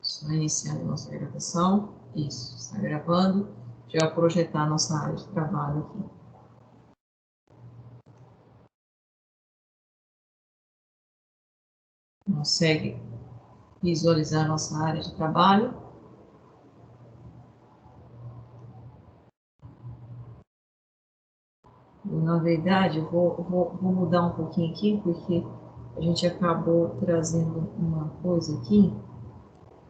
Só iniciar a nossa gravação. Isso, está gravando. Já vou projetar a nossa área de trabalho aqui. Consegue visualizar a nossa área de trabalho? Na verdade, eu vou mudar um pouquinho aqui, porque a gente acabou trazendo uma coisa aqui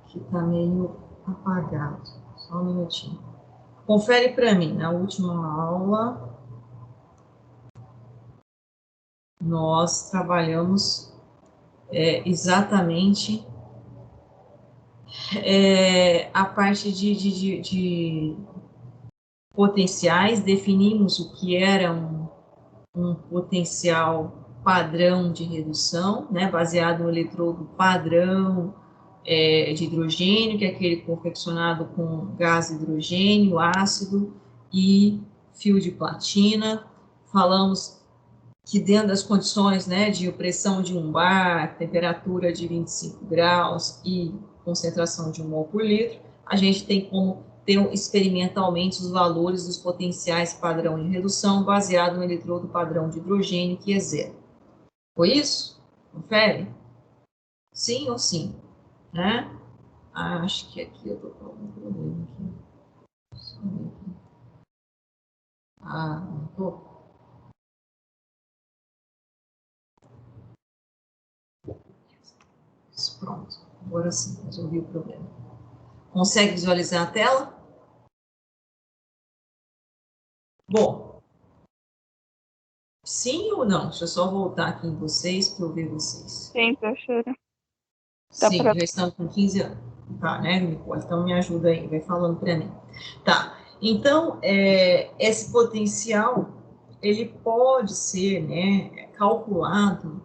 que está meio apagado. Só um minutinho. Confere para mim, na última aula, nós trabalhamos exatamente a parte de potenciais, definimos o que era um potencial padrão de redução, né, baseado no eletrodo padrão de hidrogênio, que é aquele confeccionado com gás hidrogênio, ácido e fio de platina. Falamos que dentro das condições, né, de pressão de 1 bar, temperatura de 25 graus e concentração de 1 mol por litro, a gente tem como ter experimentalmente os valores dos potenciais padrão de redução baseado no eletrodo padrão de hidrogênio, que é 0. Foi isso? Confere? Sim ou sim? Né? Acho que aqui eu estou com algum problema aqui. Deixa eu ver aqui. Não estou? Pronto. Agora sim, resolvi o problema. Consegue visualizar a tela? Bom, sim ou não? Deixa eu só voltar aqui em vocês para eu ver vocês. Sim, professora. Sim, já estamos com 15 anos. Tá, né, Nicole? Então me ajuda aí, vai falando para mim. Tá, então, esse potencial, ele pode ser, né, calculado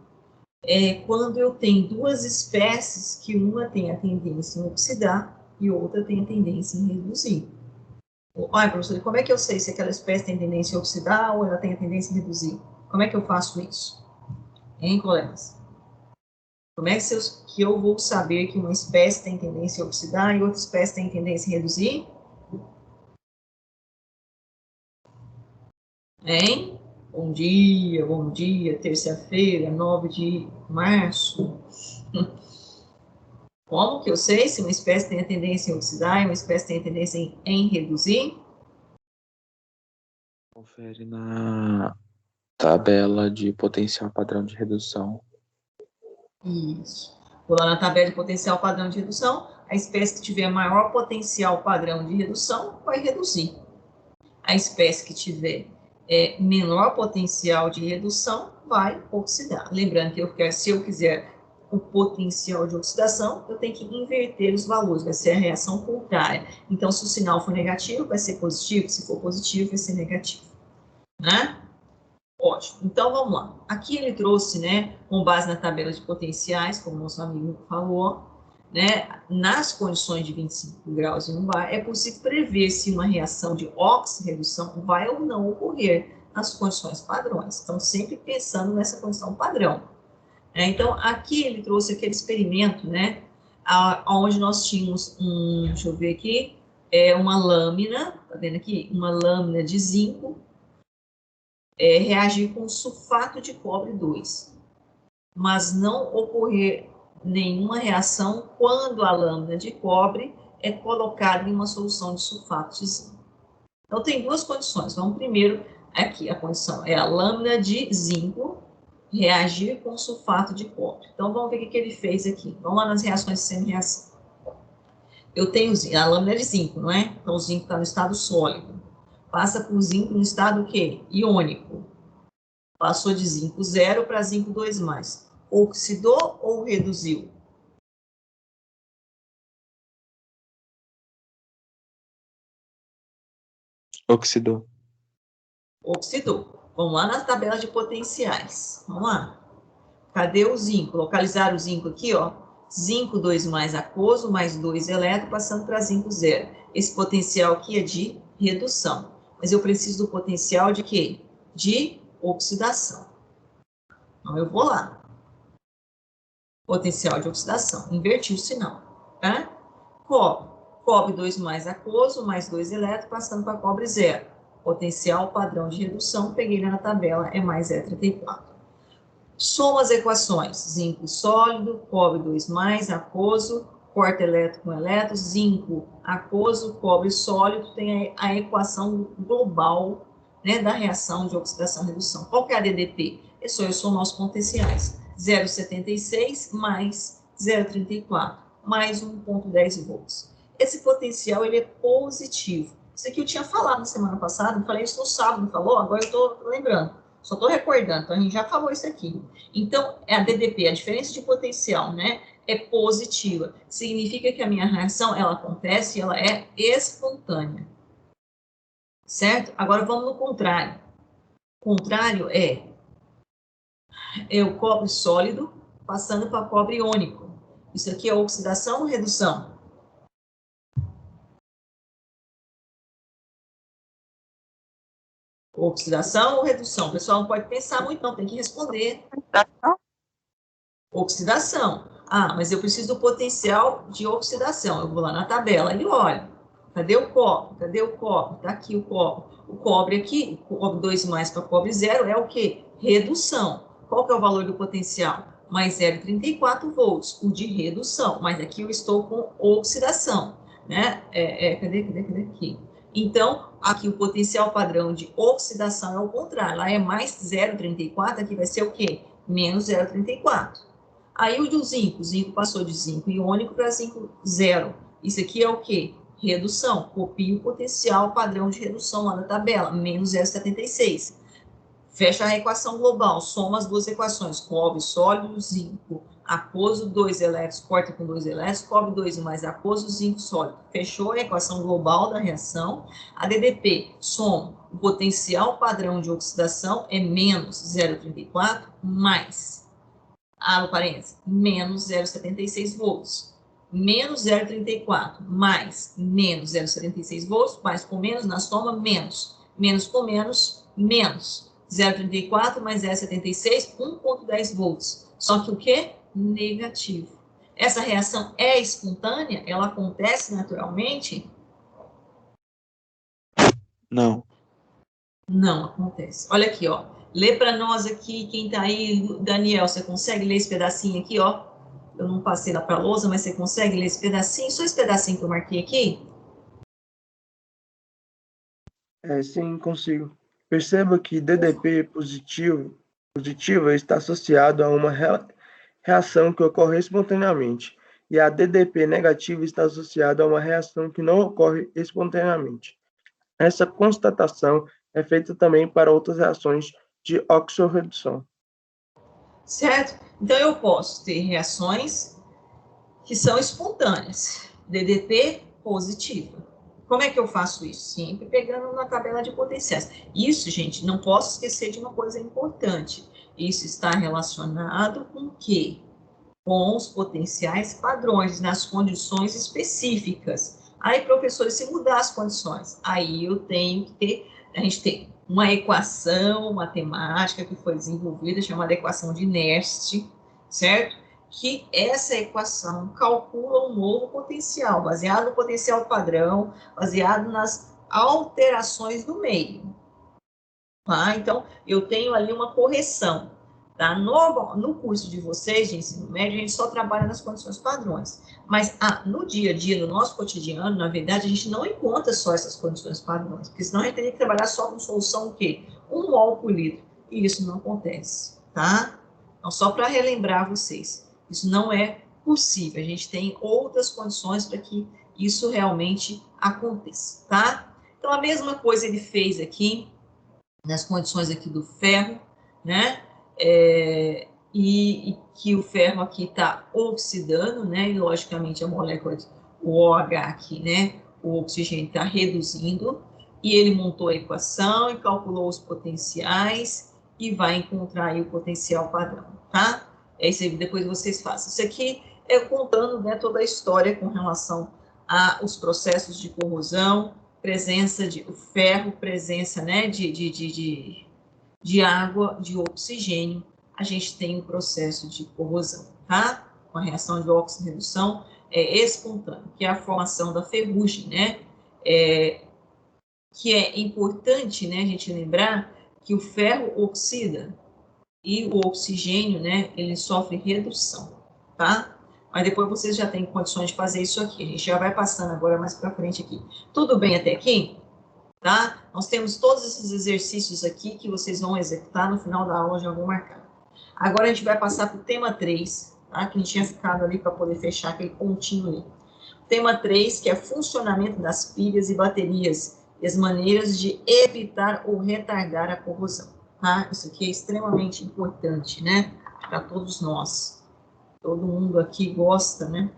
quando eu tenho duas espécies que uma tem a tendência em oxidar e outra tem a tendência em reduzir. Olha, professor, como é que eu sei se aquela espécie tem tendência a oxidar ou ela tem a tendência a reduzir? Como é que eu faço isso? Hein, colegas? Como é que eu vou saber que uma espécie tem tendência a oxidar e outra espécie tem tendência a reduzir? Hein? Bom dia, terça-feira, 9 de março. Como que eu sei se uma espécie tem a tendência em oxidar e uma espécie tem a tendência em reduzir? Confere na tabela de potencial padrão de redução. Isso. Vou lá na tabela de potencial padrão de redução, a espécie que tiver maior potencial padrão de redução vai reduzir. A espécie que tiver menor potencial de redução vai oxidar. Lembrando que se eu quiser o potencial de oxidação, eu tenho que inverter os valores, vai ser a reação contrária. Então, se o sinal for negativo, vai ser positivo, se for positivo, vai ser negativo. Né? Ótimo. Então, vamos lá. Aqui ele trouxe, né, com base na tabela de potenciais, como nosso amigo falou, né, nas condições de 25 graus e 1 bar, é possível prever se uma reação de oxirredução vai ou não ocorrer nas condições padrões. Então, sempre pensando nessa condição padrão. Então, aqui ele trouxe aquele experimento, né, onde nós tínhamos deixa eu ver aqui, uma lâmina, tá vendo aqui? Uma lâmina de zinco, reagir com sulfato de cobre 2, mas não ocorrer nenhuma reação quando a lâmina de cobre é colocada em uma solução de sulfato de zinco. Então, tem duas condições. Vamos primeiro aqui, a condição é a lâmina de zinco reagir com sulfato de cobre. Então, vamos ver o que ele fez aqui. Vamos lá nas reações de semi-reação. Eu tenho a lâmina de zinco, não é? Então, o zinco está no estado sólido. Passa por zinco no estado o quê? Iônico. Passou de zinco 0 para zinco 2+. Oxidou ou reduziu? Oxidou. Oxidou. Vamos lá na tabela de potenciais. Vamos lá. Cadê o zinco? Localizar o zinco aqui, ó. Zinco 2+ aquoso, mais 2 elétron, passando para zinco 0. Esse potencial aqui é de redução. Mas eu preciso do potencial de quê? De oxidação. Então, eu vou lá. potencial de oxidação. Inverti o sinal, tá? Cobre 2 mais aquoso, mais 2 elétrons, passando para cobre 0. Potencial padrão de redução, peguei na tabela, é mais 0,34. Soma as equações, zinco sólido, cobre 2 mais, aquoso, corta elétron com elétron, zinco aquoso, cobre sólido, tem a equação global, né, da reação de oxidação-redução. Qual que é a DDP? É só eu somar os potenciais. 0,76 mais 0,34, mais 1,10 volts. Esse potencial, ele é positivo. Isso aqui eu tinha falado na semana passada, eu falei isso no sábado, não falou? Agora eu estou lembrando. Só estou recordando, então a gente já falou isso aqui. Então, a DDP, a diferença de potencial, né, é positiva. Significa que a minha reação, ela acontece e ela é espontânea. Certo? Agora vamos no contrário. O contrário é o cobre sólido passando para cobre iônico. Isso aqui é oxidação ou redução? Oxidação ou redução? O pessoal não pode pensar muito, não, tem que responder. Oxidação. Ah, mas eu preciso do potencial de oxidação. Eu vou lá na tabela e olho. Cadê o cobre? Cadê o cobre? Está aqui o cobre. O cobre aqui, o cobre 2 mais para cobre 0 é o quê? Redução. Qual que é o valor do potencial? Mais 0,34 volts, o de redução. Mas aqui eu estou com oxidação, né? Cadê aqui? Então, aqui o potencial padrão de oxidação é o contrário. Lá é mais 0,34, aqui vai ser o quê? Menos 0,34. Aí o do zinco, o zinco passou de zinco iônico para zinco zero. Isso aqui é o quê? Redução. Copia o potencial padrão de redução lá na tabela, menos 0,76. Fecha a equação global, soma as duas equações, cobre sólido, zinco, aquoso, 2 elétrons, corta com 2 elétrons, cobre 2 mais aquoso, zinco sólido. Fechou a equação global da reação. A DDP, soma, o potencial padrão de oxidação é menos 0,34 mais abro parênteses, menos 0,76 volts. Menos 0,34 mais menos 0,76 volts, mais com menos na soma, menos. Menos com menos, menos. 0,34 mais 0,76, 1,10 volts. Só que o quê? Negativo. Essa reação é espontânea? Ela acontece naturalmente? Não. Não acontece. Olha aqui, ó. Lê para nós aqui, quem está aí, Daniel, você consegue ler esse pedacinho aqui, ó? Eu não passei lá para a lousa, mas você consegue ler esse pedacinho? Só esse pedacinho que eu marquei aqui? Sim, consigo. Perceba que DDP positiva está associado a uma reação que ocorre espontaneamente, e a DDP negativa está associada a uma reação que não ocorre espontaneamente. Essa constatação é feita também para outras reações de oxorredução. Certo? Então, eu posso ter reações que são espontâneas. DDP positiva. Como é que eu faço isso? Sempre pegando na tabela de potenciais. Isso, gente, não posso esquecer de uma coisa importante. Isso está relacionado com o quê? Com os potenciais padrões, nas condições específicas. Aí, professor, se mudar as condições, aí eu tenho que ter, a gente tem uma equação matemática que foi desenvolvida, chamada equação de Nernst, certo? Que essa equação calcula um novo potencial, baseado no potencial padrão, baseado nas alterações do meio. Tá? Então, eu tenho ali uma correção. Tá? No curso de vocês, de ensino médio, a gente só trabalha nas condições padrões. Mas no dia a dia, no nosso cotidiano, na verdade, a gente não encontra só essas condições padrões, porque senão a gente teria que trabalhar só com solução o quê? 1 mol por litro. E isso não acontece, tá? Então, só para relembrar vocês, isso não é possível. A gente tem outras condições para que isso realmente aconteça, tá? Então, a mesma coisa ele fez aqui, nas condições aqui do ferro, né? E que o ferro aqui está oxidando, né? E logicamente a molécula, o OH aqui, né? O oxigênio está reduzindo. E ele montou a equação e calculou os potenciais e vai encontrar aí o potencial padrão, tá? É isso aí, depois vocês façam. Isso aqui é contando, né, toda a história com relação aos processos de corrosão, presença de ferro, presença, né, de água, de oxigênio, a gente tem um processo de corrosão, tá? com a reação de óxido-redução espontânea, que é a formação da ferrugem, né? Que é importante, né, a gente lembrar que o ferro oxida e o oxigênio, né, ele sofre redução, tá? Mas depois vocês já têm condições de fazer isso aqui. A gente já vai passando agora mais para frente aqui. Tudo bem até aqui? Tá? Nós temos todos esses exercícios aqui que vocês vão executar no final da aula, já vou marcar. Agora a gente vai passar para o tema 3, tá? Que a gente tinha ficado ali para poder fechar aquele pontinho ali. Tema 3, que é funcionamento das pilhas e baterias e as maneiras de evitar ou retardar a corrosão, tá? Isso aqui é extremamente importante, né? Para todos nós. Todo mundo aqui gosta, né?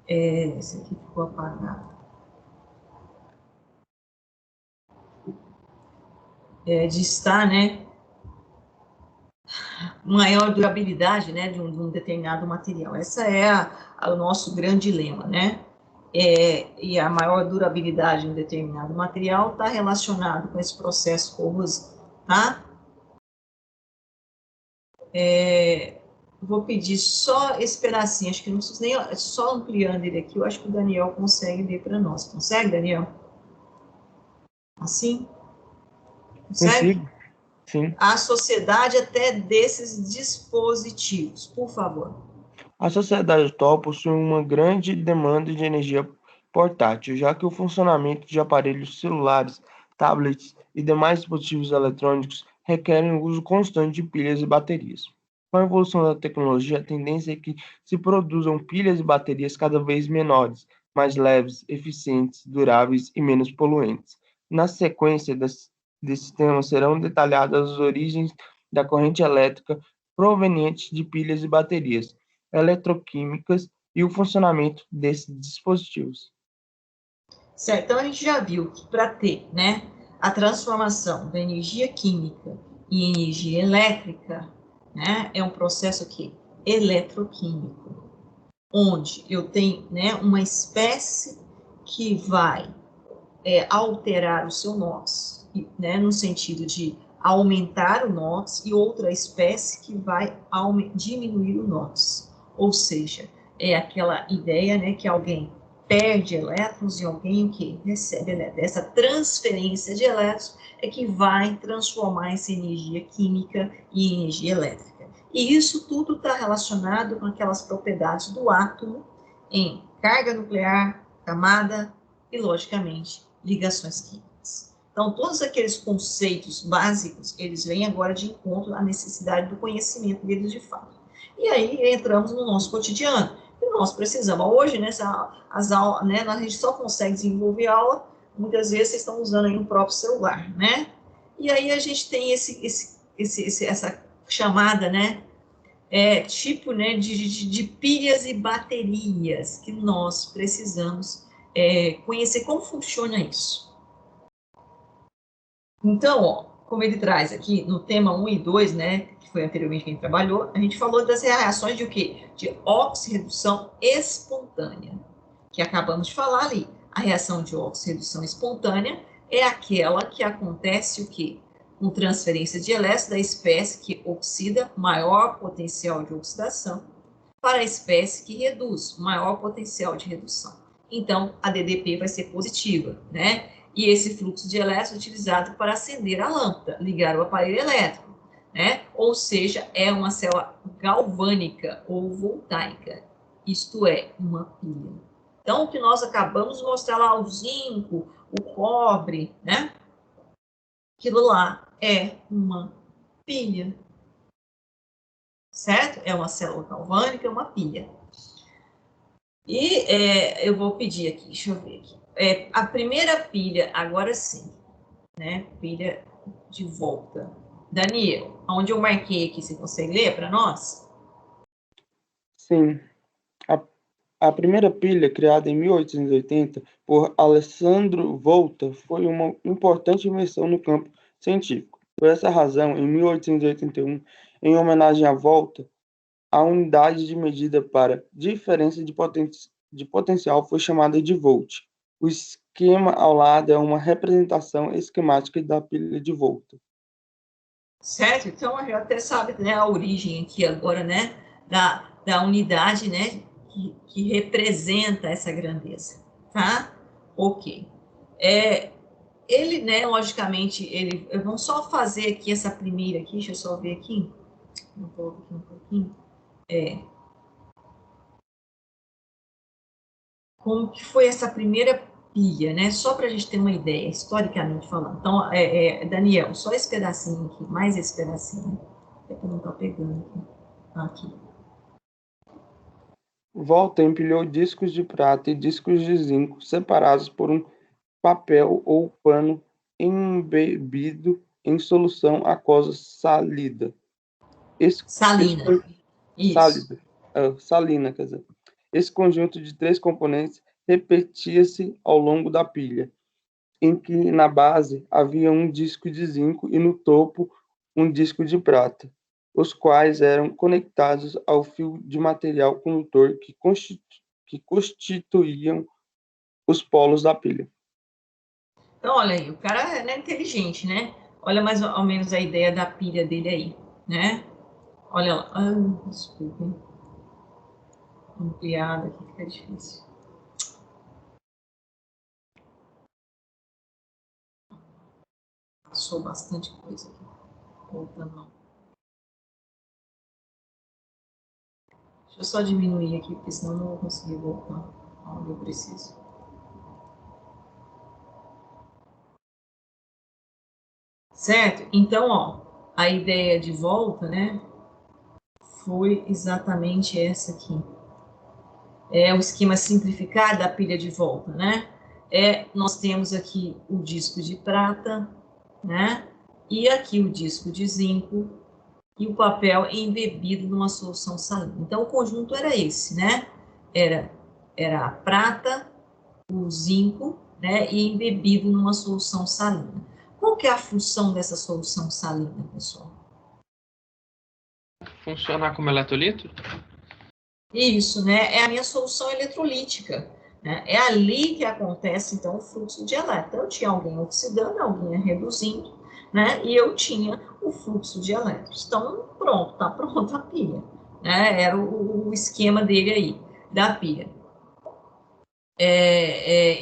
Esse aqui ficou apagado. De estar, né? Maior durabilidade, né, de um determinado material. Essa é o nosso grande lema, né? E a maior durabilidade de um determinado material está relacionado com esse processo corrosivo, tá? Vou pedir só esse pedacinho, acho que não preciso nem, só ampliando ele aqui, eu acho que o Daniel consegue ler para nós. Consegue, Daniel? Assim? Consegue? Consigo, sim. A sociedade até desses dispositivos, por favor. A sociedade atual possui uma grande demanda de energia portátil, já que o funcionamento de aparelhos celulares, tablets e demais dispositivos eletrônicos requerem o uso constante de pilhas e baterias. Com a evolução da tecnologia, a tendência é que se produzam pilhas e baterias cada vez menores, mais leves, eficientes, duráveis e menos poluentes. Na sequência desse tema serão detalhadas as origens da corrente elétrica proveniente de pilhas e baterias eletroquímicas e o funcionamento desses dispositivos. Certo, então a gente já viu que para ter, né, a transformação da energia química em energia elétrica, né, é um processo aqui eletroquímico, onde eu tenho, né, uma espécie que vai alterar o seu NOx, né, no sentido de aumentar o NOx, e outra espécie que vai diminuir o NOx. Ou seja, é aquela ideia, né, que alguém perde elétrons e alguém que recebe elétrons. Essa transferência de elétrons é que vai transformar essa energia química em energia elétrica. E isso tudo está relacionado com aquelas propriedades do átomo em carga nuclear, camada e, logicamente, ligações químicas. Então, todos aqueles conceitos básicos, eles vêm agora de encontro à necessidade do conhecimento deles de fato. E aí entramos no nosso cotidiano. E nós precisamos, hoje, né, as aulas, né, a gente só consegue desenvolver aula, muitas vezes vocês estão usando aí um próprio celular, né? E aí a gente tem essa chamada, né, tipo, né, de pilhas e baterias que nós precisamos conhecer como funciona isso. Então, ó, como ele traz aqui no tema 1 e 2, né, que foi anteriormente quem trabalhou, a gente falou das reações de o quê? De oxirredução espontânea, que acabamos de falar ali. A reação de oxirredução espontânea é aquela que acontece o quê? Com transferência de elétrons da espécie que oxida, maior potencial de oxidação, para a espécie que reduz, maior potencial de redução. Então, a DDP vai ser positiva, né? E esse fluxo de elétrons é utilizado para acender a lâmpada, ligar o aparelho elétrico, né? Ou seja, é uma célula galvânica ou voltaica, isto é, uma pilha. Então, o que nós acabamos de mostrar lá, o zinco, o cobre, né? Aquilo lá é uma pilha, certo? É uma célula galvânica, é uma pilha. E eu vou pedir aqui, deixa eu ver aqui. A primeira pilha, agora sim, né? Pilha de volta. Daniel, onde eu marquei aqui, você consegue ler para nós? Sim. A primeira pilha, criada em 1880 por Alessandro Volta, foi uma importante invenção no campo científico. Por essa razão, em 1881, em homenagem à Volta, a unidade de medida para diferença de potencial foi chamada de volt. O esquema ao lado é uma representação esquemática da pilha de Volta. certo? Então, a gente até sabe, né, a origem aqui agora, né, da unidade, né, que representa essa grandeza, tá? Ok. Ele, né, logicamente, vamos só fazer aqui essa primeira aqui, deixa eu só ver aqui, um pouquinho, como que foi essa primeira pilha, né? Só para a gente ter uma ideia, historicamente falando. Então, Daniel, só esse pedacinho aqui, mais esse pedacinho. É que não está pegando aqui. Volta empilhou discos de prata e discos de zinco separados por um papel ou pano embebido em solução aquosa sálida. Salina. Isso. Sálida. Salina, quer dizer. Esse conjunto de 3 componentes repetia-se ao longo da pilha, em que na base havia um disco de zinco e no topo um disco de prata, os quais eram conectados ao fio de material condutor que constituíam os polos da pilha. Então, olha aí, o cara é inteligente, né? Olha mais ou menos a ideia da pilha dele aí, né? Olha lá. Desculpa, hein? Ampliada aqui fica difícil. Passou bastante coisa aqui. Voltando não. Deixa eu só diminuir aqui, porque senão eu não vou conseguir voltar onde eu preciso. Certo? Então, ó, a ideia de volta, né, foi exatamente essa aqui. É o esquema simplificado da pilha de volta, né? Nós temos aqui o disco de prata, né? E aqui o disco de zinco e o papel embebido numa solução salina. Então, o conjunto era esse, né? Era a prata, o zinco, né? E embebido numa solução salina. Qual que é a função dessa solução salina, pessoal? Funcionar como eletrolito? Isso, né? É a minha solução eletrolítica. Né? É ali que acontece, então, o fluxo de elétrons. Então, eu tinha alguém oxidando, alguém reduzindo, né? E eu tinha o fluxo de elétrons. Então, pronto, está pronta a pilha. Né? Era o esquema dele aí, da pilha.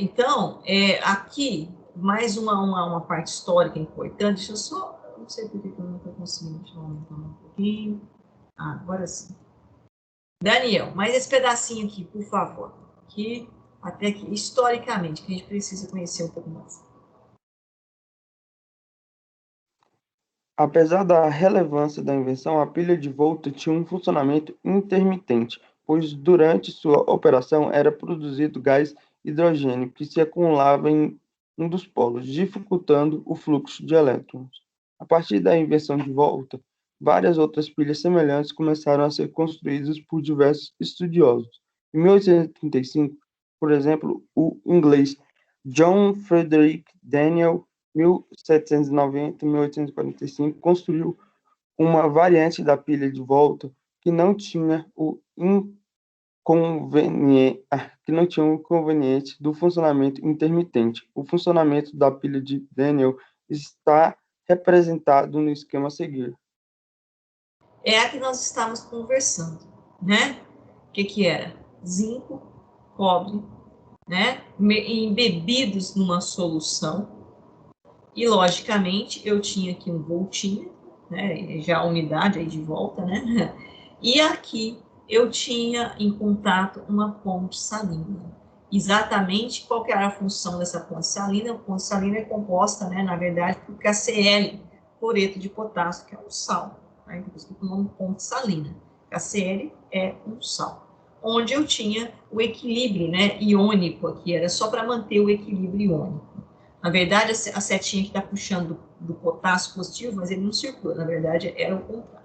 Então, aqui, mais uma parte histórica importante. Deixa eu só... Não sei por que eu não estou conseguindo aumentar um pouquinho. Agora sim. Daniel, mais esse pedacinho aqui, por favor. Que até que historicamente, que a gente precisa conhecer um pouco mais. Apesar da relevância da invenção, a pilha de Volta tinha um funcionamento intermitente, pois durante sua operação era produzido gás hidrogênio que se acumulava em um dos polos, dificultando o fluxo de elétrons. A partir da invenção de Volta, várias outras pilhas semelhantes começaram a ser construídas por diversos estudiosos. Em 1835, por exemplo, o inglês John Frederick Daniel 1790-1845, construiu uma variante da pilha de volta que não tinha o inconveniente do funcionamento intermitente. O funcionamento da pilha de Daniel está representado no esquema a seguir. É a que nós estávamos conversando, né? O que era? Zinco, cobre, né? Embebidos numa solução. E, logicamente, eu tinha aqui um voltinho, né? Já a unidade aí de volta, né? E aqui eu tinha em contato uma ponte salina. Exatamente qual que era a função dessa ponte salina? A ponte salina é composta, né, na verdade, por KCl, cloreto de potássio, que é um sal. Né? Por isso que o nome ponte salina. KCl é um sal. Onde eu tinha o equilíbrio, né, iônico aqui, era só para manter o equilíbrio iônico. Na verdade, a setinha que está puxando do potássio positivo, mas ele não circula, na verdade, era o contrário.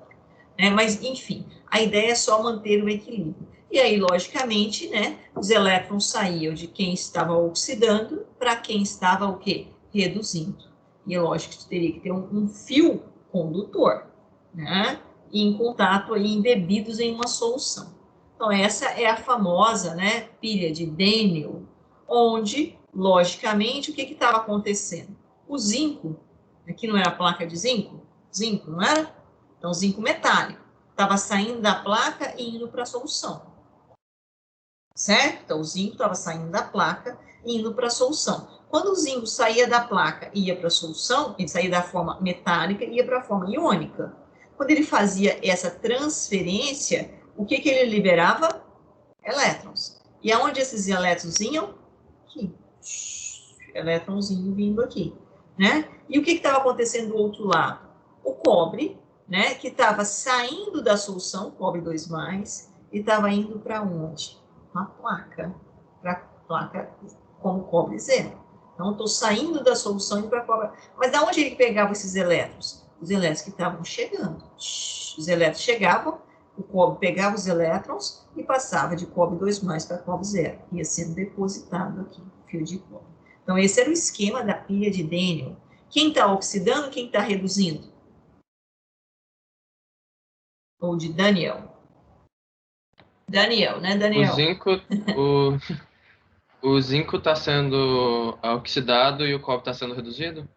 Mas, enfim, a ideia é só manter o equilíbrio. E aí, logicamente, né, os elétrons saíam de quem estava oxidando para quem estava o quê? Reduzindo. E é lógico que teria que ter um fio condutor, né, em contato aí, embebidos em uma solução. Então, essa é a famosa, né, pilha de Daniel, onde, logicamente, o que estava acontecendo? O zinco, aqui não era a placa de zinco, Zinco, não era? Então, zinco metálico. Estava saindo da placa e indo para a solução. Certo? Então, o zinco estava saindo da placa e indo para a solução. Quando o zinco saía da placa e ia para a solução, ele saía da forma metálica e ia para a forma iônica. Quando ele fazia essa transferência, o que ele liberava? Elétrons. E aonde esses elétrons iam? Aqui. Elétronzinho vindo aqui, né? E o que estava acontecendo do outro lado? O cobre, né, que estava saindo da solução, cobre 2+, e estava indo para onde? Uma placa, para placa como cobre 0. Então, estou saindo da solução e indo para a cobre. Mas da onde ele pegava esses elétrons? Os elétrons que estavam chegando. Os elétrons chegavam, o cobre pegava os elétrons e passava de cobre 2+ para cobre 0. Ia sendo depositado aqui, fio de cobre. Então, esse era o esquema da pilha de Daniel. Quem está oxidando, quem está reduzindo? Ou de Daniel. Daniel, né, Daniel? O zinco está sendo oxidado e o cobre está sendo reduzido?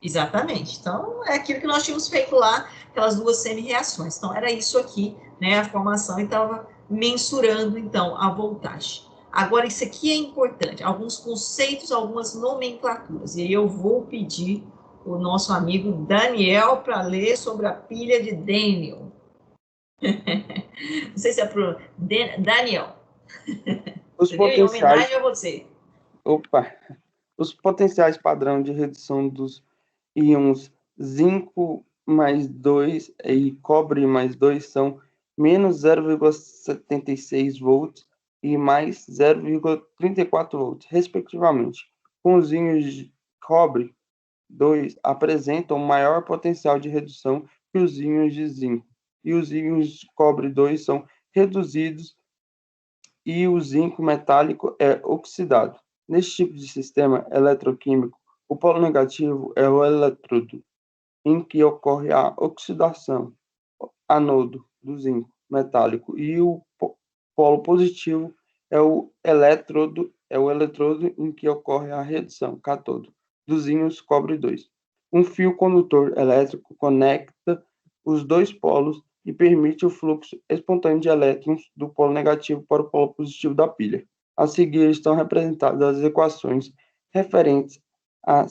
Exatamente. Então, é aquilo que nós tínhamos feito lá, aquelas duas semi-reações. Então, era isso aqui, né, a formação, e estava mensurando, então, a voltagem. Agora, isso aqui é importante, alguns conceitos, algumas nomenclaturas, e aí eu vou pedir o nosso amigo Daniel para ler sobre a pilha de Daniel. Não sei se é para Daniel. Os potenciais... Em homenagem a você. Opa! Os potenciais padrão de redução dos íons zinco mais 2 e cobre mais 2 são menos 0,76 volts e mais 0,34 volts, respectivamente. Com os íons de cobre 2 apresentam maior potencial de redução que os íons de zinco, e os íons de cobre 2 são reduzidos e o zinco metálico é oxidado. Neste tipo de sistema eletroquímico, o polo negativo é o eletrodo, em que ocorre a oxidação, anodo do zinco metálico, e o polo positivo é o eletrodo em que ocorre a redução, cátodo, dos íons cobre 2. Um fio condutor elétrico conecta os dois polos e permite o fluxo espontâneo de elétrons do polo negativo para o polo positivo da pilha. A seguir estão representadas as equações referentes à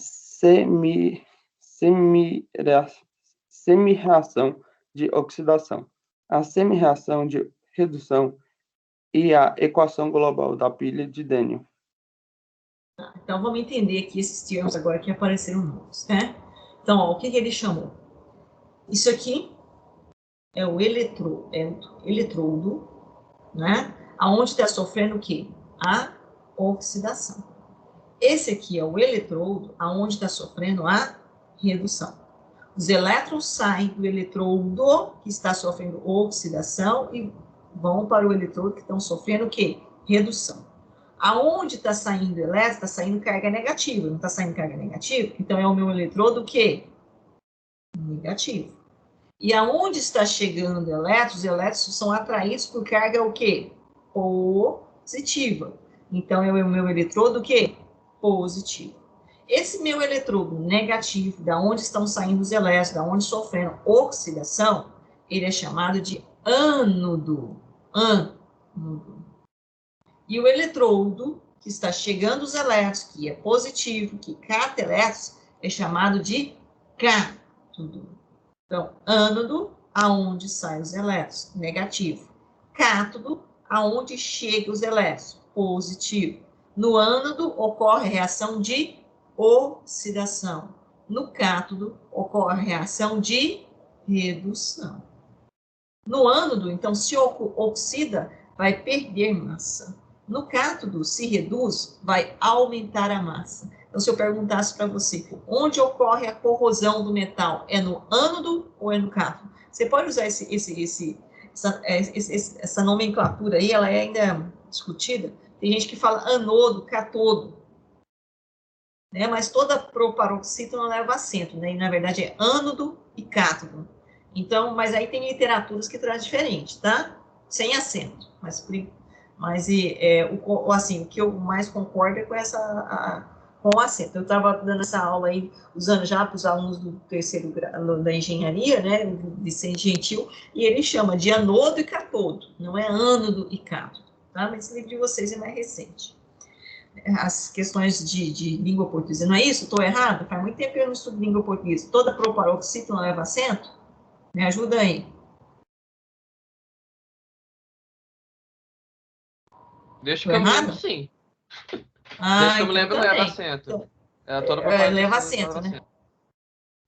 semi-reação de oxidação, a semi-reação de redução e a equação global da pilha de Daniel. Então, vamos entender aqui esses termos agora que apareceram novos, né? Então, ó, o que ele chamou? Isso aqui é o eletrodo, né? Aonde está sofrendo o quê? A oxidação. Esse aqui é o eletrodo, aonde está sofrendo a redução. Os elétrons saem do eletrodo que está sofrendo oxidação e vão para o eletrodo que estão sofrendo o quê? Redução. Aonde está saindo elétron, está saindo carga negativa. Não está saindo carga negativa? Então, é o meu eletrodo o quê? Negativo. E aonde está chegando elétrons, os elétrons são atraídos por carga o quê? Positiva. Então, é o meu eletrodo o quê? Positivo. Esse meu eletrodo negativo, da onde estão saindo os elétrons, da onde sofrendo oxidação, ele é chamado de ânodo. Ânodo. E o eletrodo que está chegando os elétrons, que é positivo, que cata elétrons, é chamado de cátodo. Então, ânodo, aonde saem os elétrons, negativo. Cátodo, aonde chegam os elétrons, positivo. No ânodo, ocorre a reação de oxidação. No cátodo, ocorre a reação de redução. No ânodo, então, se oxida, vai perder massa. No cátodo, se reduz, vai aumentar a massa. Então, se eu perguntasse para você, onde ocorre a corrosão do metal? É no ânodo ou é no cátodo? Você pode usar essa nomenclatura aí, ela é ainda discutida. Tem gente que fala anodo, catodo, né? Mas toda proparoxítona não leva acento, né? E, na verdade, é ânodo e cátodo. Então, mas aí tem literaturas que traz diferente, tá? Sem acento. Mas assim, o que eu mais concordo é com essa com acento. Eu estava dando essa aula aí, usando já para os alunos do terceiro grau da engenharia, né, Vicente Gentil, e ele chama de anodo e cátodo, não é ânodo e cátodo, tá? Mas esse livro de vocês é mais recente. As questões de língua portuguesa, não é isso? Estou errado? Faz muito tempo que eu não estudo língua portuguesa. Toda proparoxítona leva acento? Me ajuda aí. Desde Tô que eu me errado? lembro, sim. Ah, Desde que eu me então lembro, também. leva acento. Então, Toda propaganda leva leva acento, né? acento.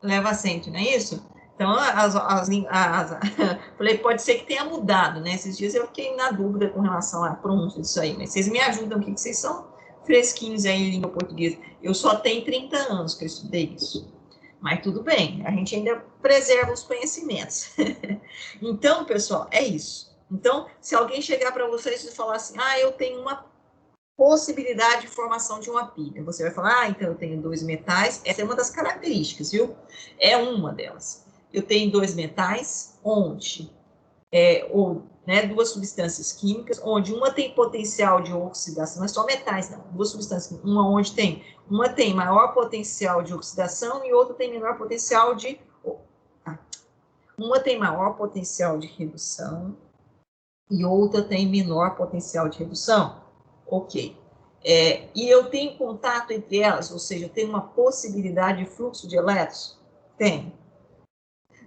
Leva acento, não é isso? Então, falei, pode ser que tenha mudado, né? Esses dias eu fiquei na dúvida com relação à pronúncia disso aí, mas vocês me ajudam aqui, que vocês são fresquinhos aí em língua portuguesa. Eu só tenho 30 anos que eu estudei isso. Mas tudo bem, a gente ainda preserva os conhecimentos. Então, pessoal, é isso. Então, se alguém chegar para vocês e falar assim, eu tenho uma possibilidade de formação de uma pilha. Você vai falar, então eu tenho 2 metais, essa é uma das características, viu? É uma delas. Eu tenho 2 metais, onde, né, 2 substâncias químicas, onde uma tem potencial de oxidação, não é só metais, não, 2 substâncias, uma tem maior potencial de oxidação e outra tem menor potencial de, uma tem maior potencial de redução e outra tem menor potencial de redução. Ok. E eu tenho contato entre elas, ou seja, eu tenho uma possibilidade de fluxo de elétrons? Tenho.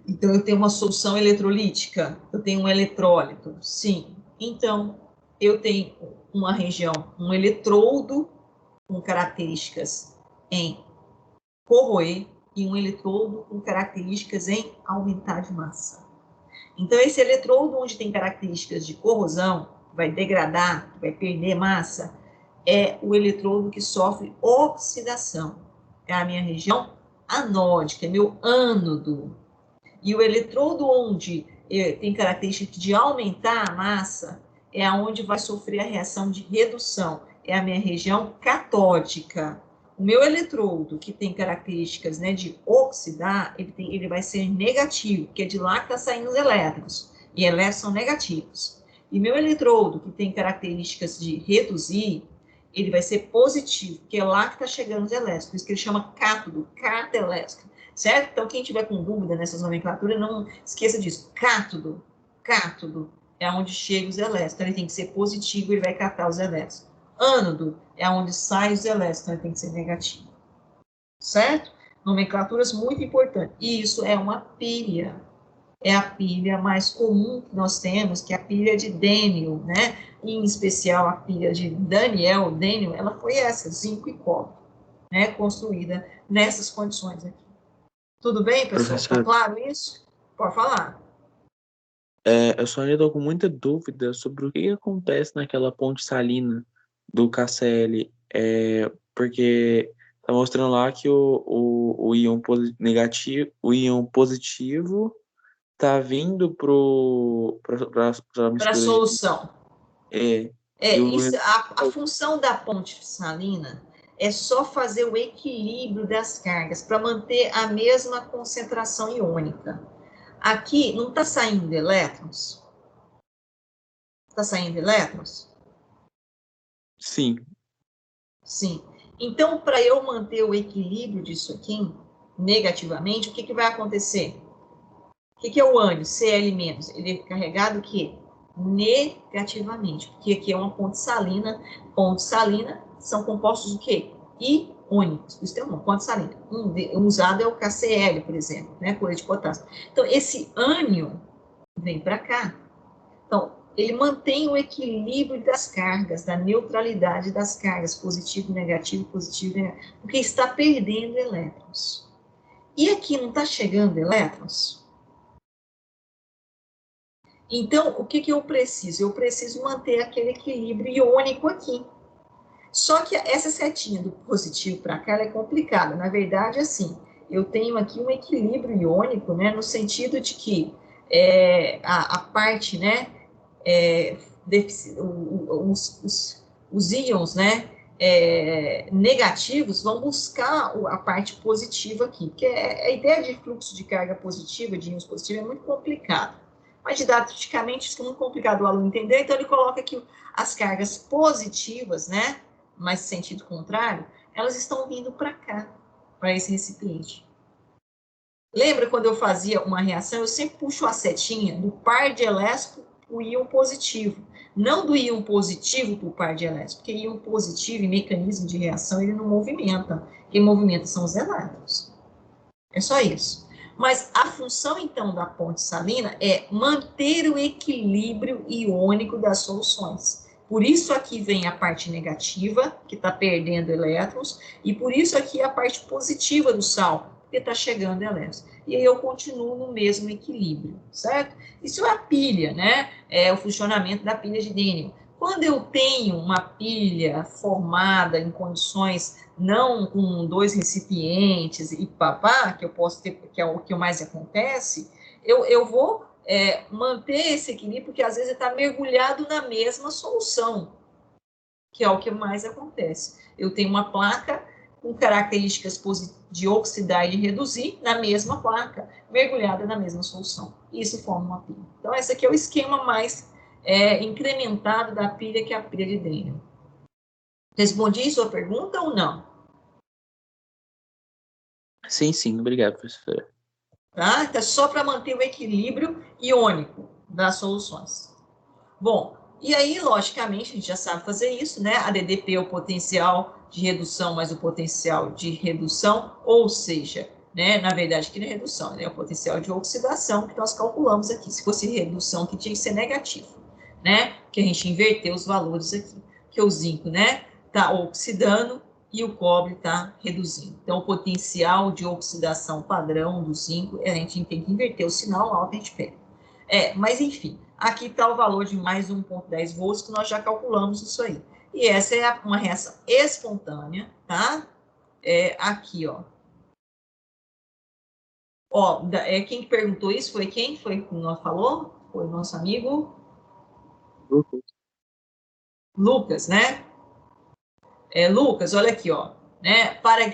Então, eu tenho uma solução eletrolítica? Eu tenho um eletrólito? Sim. Então, eu tenho uma região, um eletrodo com características em corroer e um eletrodo com características em aumentar de massa. Então, esse eletrodo onde tem características de corrosão, vai degradar, vai perder massa, é o eletrodo que sofre oxidação. É a minha região anódica, é meu ânodo. E o eletrodo onde tem característica de aumentar a massa é onde vai sofrer a reação de redução. É a minha região catódica. O meu eletrodo, que tem características, né, de oxidar, ele vai ser negativo, porque é de lá que está saindo os elétrons. E elétrons são negativos. E meu eletrodo, que tem características de reduzir, ele vai ser positivo, porque é lá que está chegando os elétrons. Por isso que ele chama cátodo, carta elétrica. Certo? Então, quem tiver com dúvida nessas nomenclaturas, não esqueça disso. Cátodo é onde chegam os elétrons. Então, ele tem que ser positivo, ele vai catar os elétrons. Ânodo é onde saem os elétrons, então ele tem que ser negativo. Certo? Nomenclaturas muito importantes. E isso é uma pilha. É a pilha mais comum que nós temos, que é a pilha de Daniel, né? Em especial, a pilha de Daniel, ela foi essa, zinco e cobre, né? Construída nessas condições aqui. Tudo bem, pessoal? Está claro isso? Pode falar. Eu só ainda estou com muita dúvida sobre o que acontece naquela ponte salina do KCl, porque está mostrando lá que o íon negativo, o íon positivo está vindo para a Para a mistura de. solução. E o A função da ponte salina é só fazer o equilíbrio das cargas para manter a mesma concentração iônica. Aqui não está saindo elétrons? Está saindo elétrons? Sim. Sim. Então, para eu manter o equilíbrio disso aqui, negativamente, o que vai acontecer? O que é o ânion, Cl-? Ele é carregado o quê? Negativamente, porque aqui é uma ponte salina. Ponte salina são compostos do quê? Iônicos. Isso tem uma ponte salina. Um usado é o KCl, por exemplo, né? Cloreto de potássio. Então, esse ânion vem para cá. Então, ele mantém o equilíbrio das cargas, da neutralidade das cargas, positivo, negativo, porque está perdendo elétrons. E aqui não está chegando elétrons? Então, o que eu preciso? Eu preciso manter aquele equilíbrio iônico aqui. Só que essa setinha do positivo para cá, ela é complicada. Na verdade, assim, eu tenho aqui um equilíbrio iônico, né, no sentido de que a parte, né, os íons, né, negativos vão buscar a parte positiva aqui, porque a ideia de fluxo de carga positiva, de íons positivos, é muito complicado. Mas didaticamente isso é muito complicado o aluno entender, então ele coloca aqui as cargas positivas, né, mas sentido contrário, elas estão vindo para cá, para esse recipiente. Lembra quando eu fazia uma reação, eu sempre puxo a setinha do par de elétrico para o íon positivo. Não do íon positivo para o par de elétrons, porque íon positivo em mecanismo de reação, ele não movimenta. Quem movimenta são os elétrons. É só isso. Mas a função, então, da ponte salina é manter o equilíbrio iônico das soluções. Por isso aqui vem a parte negativa, que está perdendo elétrons, e por isso aqui a parte positiva do sal, porque está chegando elétrons. E aí eu continuo no mesmo equilíbrio, certo? Isso é a pilha, né? É o funcionamento da pilha de Daniell. Quando eu tenho uma pilha formada em condições não com 2 recipientes e papá, que eu posso ter, que é o que mais acontece, eu vou manter esse equilíbrio, porque às vezes está mergulhado na mesma solução, que é o que mais acontece. Eu tenho uma placa com características de oxidar e de reduzir na mesma placa, mergulhada na mesma solução. Isso forma uma pilha. Então, esse aqui é o esquema mais incrementado da pilha, que é a pilha de Daniell. Respondi sua pergunta ou não? Sim, sim, obrigado, professora. Tá? Então, só para manter o equilíbrio iônico das soluções. Bom, e aí, logicamente, a gente já sabe fazer isso, né? A DDP é o potencial de redução mais o potencial de redução, ou seja, né, na verdade, que não é redução, né? O potencial de oxidação que nós calculamos aqui. Se fosse redução, que tinha que ser negativo, né? Que a gente inverteu os valores aqui. Que o zinco, né, está oxidando e o cobre está reduzindo. Então, o potencial de oxidação padrão do zinco, a gente tem que inverter o sinal, alto a gente pega. Mas enfim, aqui está o valor de mais 1,10 volts, que nós já calculamos isso aí. E essa é uma reação espontânea, tá? Aqui, ó. Quem que perguntou isso? Foi quem? Foi que nós falou? Foi o nosso amigo Lucas, né? Lucas, olha aqui, ó. Né? Para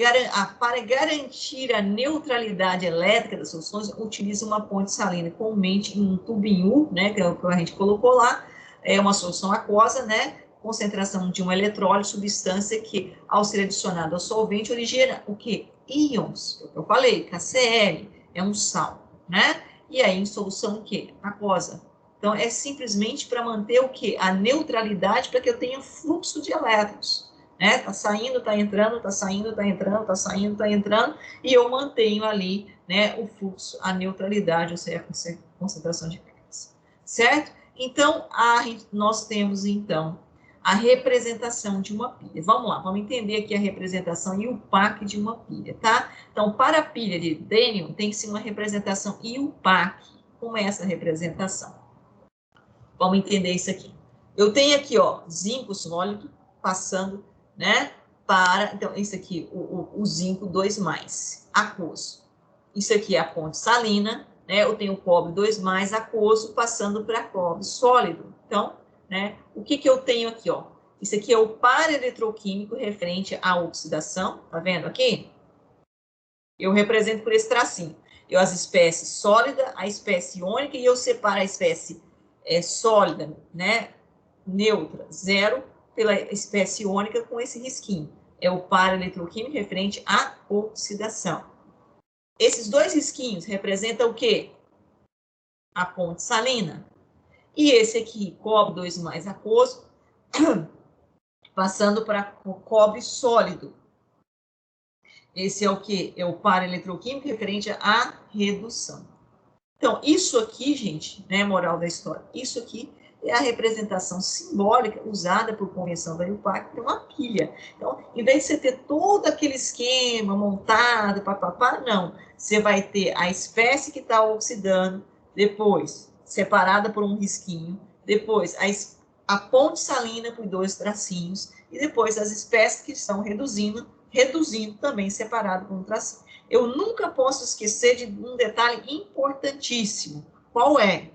garantir a neutralidade elétrica das soluções, utiliza uma ponte salina comumente em um tubinho, né, que é o que a gente colocou lá, é uma solução aquosa, né, concentração de um eletrólito, substância que, ao ser adicionado ao solvente, origina o quê? Íons, eu falei, KCl, é um sal, né? E aí, em solução o quê? Aquosa. Então, é simplesmente para manter o quê? A neutralidade, para que eu tenha fluxo de elétrons. Tá saindo, tá entrando, tá saindo, tá entrando, tá saindo, tá entrando, e eu mantenho ali, né, o fluxo, a neutralidade, ou seja, a concentração de cargas, certo? Então, nós temos, então, a representação de uma pilha. Vamos lá, vamos entender aqui a representação IUPAC de uma pilha, tá? Então, para a pilha de Daniell, tem que ser uma representação IUPAC. Como é essa representação? Vamos entender isso aqui. Eu tenho aqui, ó, zinco sólido passando, né, então, isso aqui, o zinco 2+, aquoso. Isso aqui é a ponte salina, né, eu tenho o cobre 2+, aquoso, passando para cobre sólido. Então, né, o que eu tenho aqui, ó? Isso aqui é o par eletroquímico referente à oxidação, tá vendo aqui? Eu represento por esse tracinho. As espécies sólida, a espécie iônica, e eu separo a espécie sólida, né, neutra, 0, pela espécie iônica com esse risquinho. É o par eletroquímico referente à oxidação. Esses 2 risquinhos representam o quê? A ponte salina. E esse aqui, cobre 2+ aquoso, passando para o cobre sólido. Esse é o quê? É o par eletroquímico referente à redução. Então, isso aqui, gente, né, moral da história, isso aqui é a representação simbólica usada por convenção da IUPAC para uma pilha. Então, em vez de você ter todo aquele esquema montado, papapá, não. Você vai ter a espécie que está oxidando, depois separada por um risquinho, depois a ponte salina por 2 tracinhos, e depois as espécies que estão reduzindo também separado por um tracinho. Eu nunca posso esquecer de um detalhe importantíssimo. Qual é?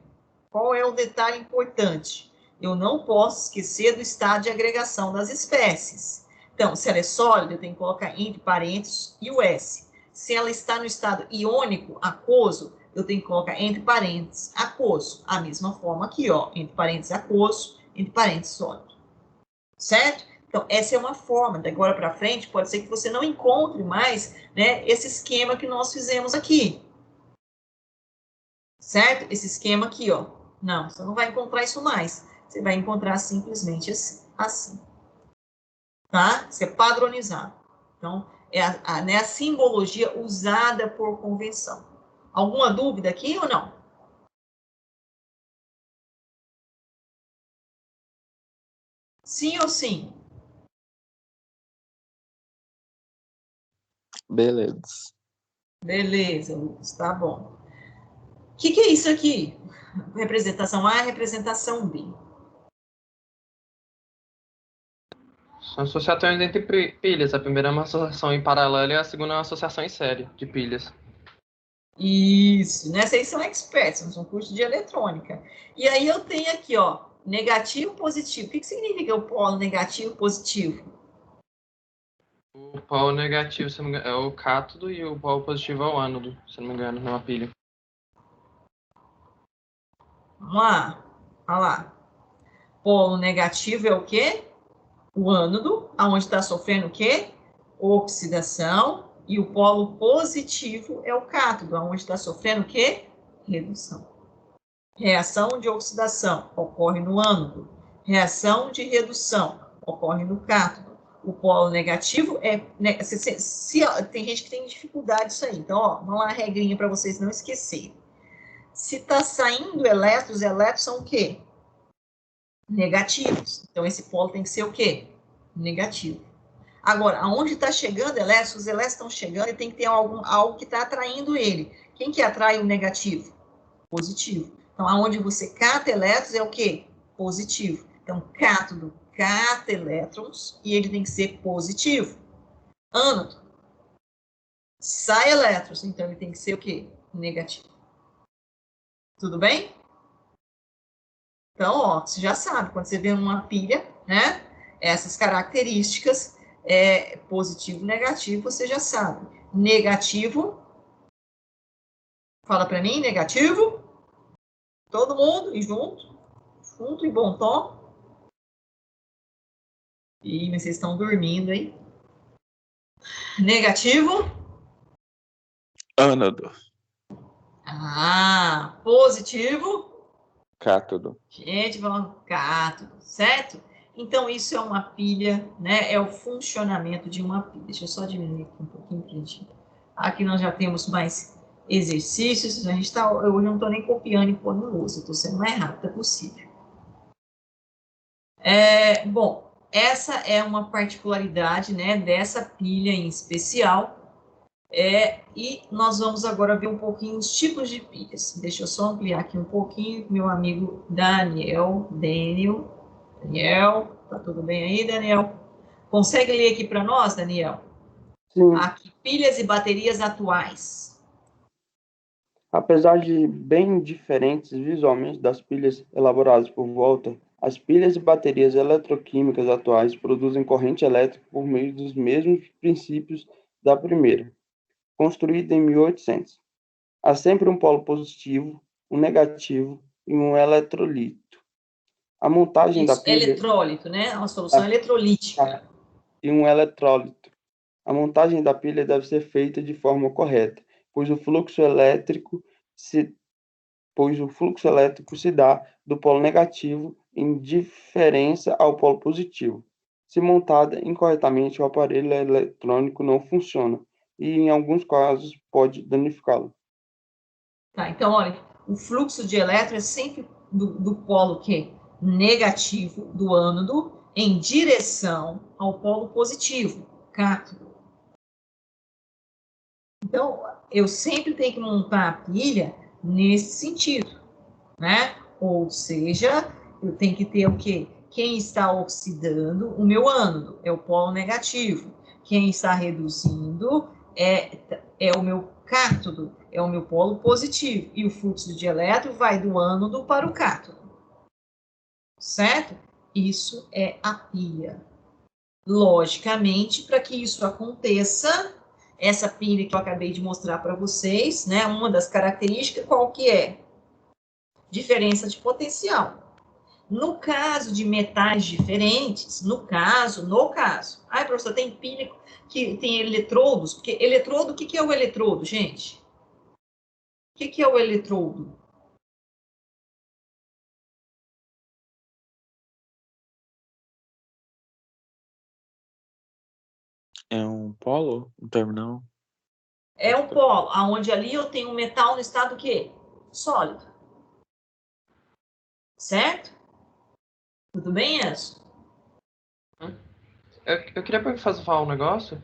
Qual é o detalhe importante? Eu não posso esquecer do estado de agregação das espécies. Então, se ela é sólida, eu tenho que colocar entre parênteses e o S. Se ela está no estado iônico, aquoso, eu tenho que colocar entre parênteses aquoso. A mesma forma aqui, ó, entre parênteses aquoso, entre parênteses sólido. Certo? Então, essa é uma forma. De agora para frente, pode ser que você não encontre mais, né, esse esquema que nós fizemos aqui. Certo? Esse esquema aqui, ó. Não, você não vai encontrar isso mais. Você vai encontrar simplesmente assim. Tá? Isso é padronizado. Então, é a simbologia usada por convenção. Alguma dúvida aqui ou não? Sim ou sim? Beleza. Beleza, Lucas, tá bom. O que é isso aqui? Representação A, representação B. São associações entre pilhas. A primeira é uma associação em paralelo e a segunda é uma associação em série de pilhas. Isso, né? Vocês são experts, são um curso de eletrônica. E aí eu tenho aqui, ó, negativo, positivo. O que significa o polo negativo, positivo? O polo negativo, se não me engano, é o cátodo e o polo positivo é o ânodo, se não me engano, numa pilha. Vamos lá, olha lá. Polo negativo é o quê? O ânodo, aonde está sofrendo o quê? Oxidação. E o polo positivo é o cátodo, aonde está sofrendo o quê? Redução. Reação de oxidação ocorre no ânodo. Reação de redução ocorre no cátodo. O polo negativo é... tem gente que tem dificuldade disso aí. Então, ó, vamos lá a regrinha para vocês não esquecerem. Se está saindo elétrons, elétrons são o quê? Negativos. Então, esse polo tem que ser o quê? Negativo. Agora, aonde está chegando elétrons, os elétrons estão chegando e tem que ter algo que está atraindo ele. Quem que atrai o negativo? Positivo. Então, aonde você cata elétrons é o quê? Positivo. Então, cátodo cata elétrons e ele tem que ser positivo. Ânodo sai elétrons, então ele tem que ser o quê? Negativo. Tudo bem? Então, ó, você já sabe, quando você vê uma pilha, né? Essas características, positivo, negativo, você já sabe. Negativo, fala para mim, negativo. Todo mundo, e junto e bom tom. Ih, mas vocês estão dormindo, hein? Negativo. Ânodo. Ah, positivo. Cátodo. Gente, vamos cátodo, certo? Então, isso é uma pilha, né? É o funcionamento de uma pilha. Deixa eu só diminuir aqui um pouquinho pra gente. Aqui nós já temos mais exercícios. A gente tá, eu não estou nem copiando e pondo no uso, estou sendo mais rápida possível. Bom, essa é uma particularidade, né, dessa pilha em especial. E nós vamos agora ver um pouquinho os tipos de pilhas. Deixa eu só ampliar aqui um pouquinho, meu amigo Daniel, tá tudo bem aí, Daniel? Consegue ler aqui para nós, Daniel? Sim. Aqui, pilhas e baterias atuais. Apesar de bem diferentes visualmente das pilhas elaboradas por Volta, as pilhas e baterias eletroquímicas atuais produzem corrente elétrica por meio dos mesmos princípios da primeira, construída em 1800. Há sempre um polo positivo, um negativo e um eletrolito. A montagem da pilha... Eletrólito, né? É uma solução eletrolítica. E um eletrólito. A montagem da pilha deve ser feita de forma correta, pois o fluxo elétrico se dá do polo negativo em diferença ao polo positivo. Se montada incorretamente, o aparelho eletrônico não funciona e, em alguns casos, pode danificá-lo. Tá, então, olha, o fluxo de elétrons é sempre do polo que negativo, do ânodo, em direção ao polo positivo, cátodo. Então, eu sempre tenho que montar a pilha nesse sentido, né? Ou seja, eu tenho que ter o quê? Quem está oxidando o meu ânodo é o polo negativo. Quem está reduzindo é o meu cátodo, é o meu polo positivo. E o fluxo de elétron vai do ânodo para o cátodo. Certo? Isso é a pilha. Logicamente, para que isso aconteça, essa pilha que eu acabei de mostrar para vocês, né? Uma das características, qual que é? Diferença de potencial. No caso de metais diferentes, no caso, ai, professor, tem pilha que tem eletrodos, porque eletrodo, o que é o eletrodo, gente? O que é o eletrodo? É um polo? Um terminal? É um polo, aonde ali eu tenho um metal no estado o quê? Sólido. Certo? Tudo bem, Enzo? Eu queria falar um negócio.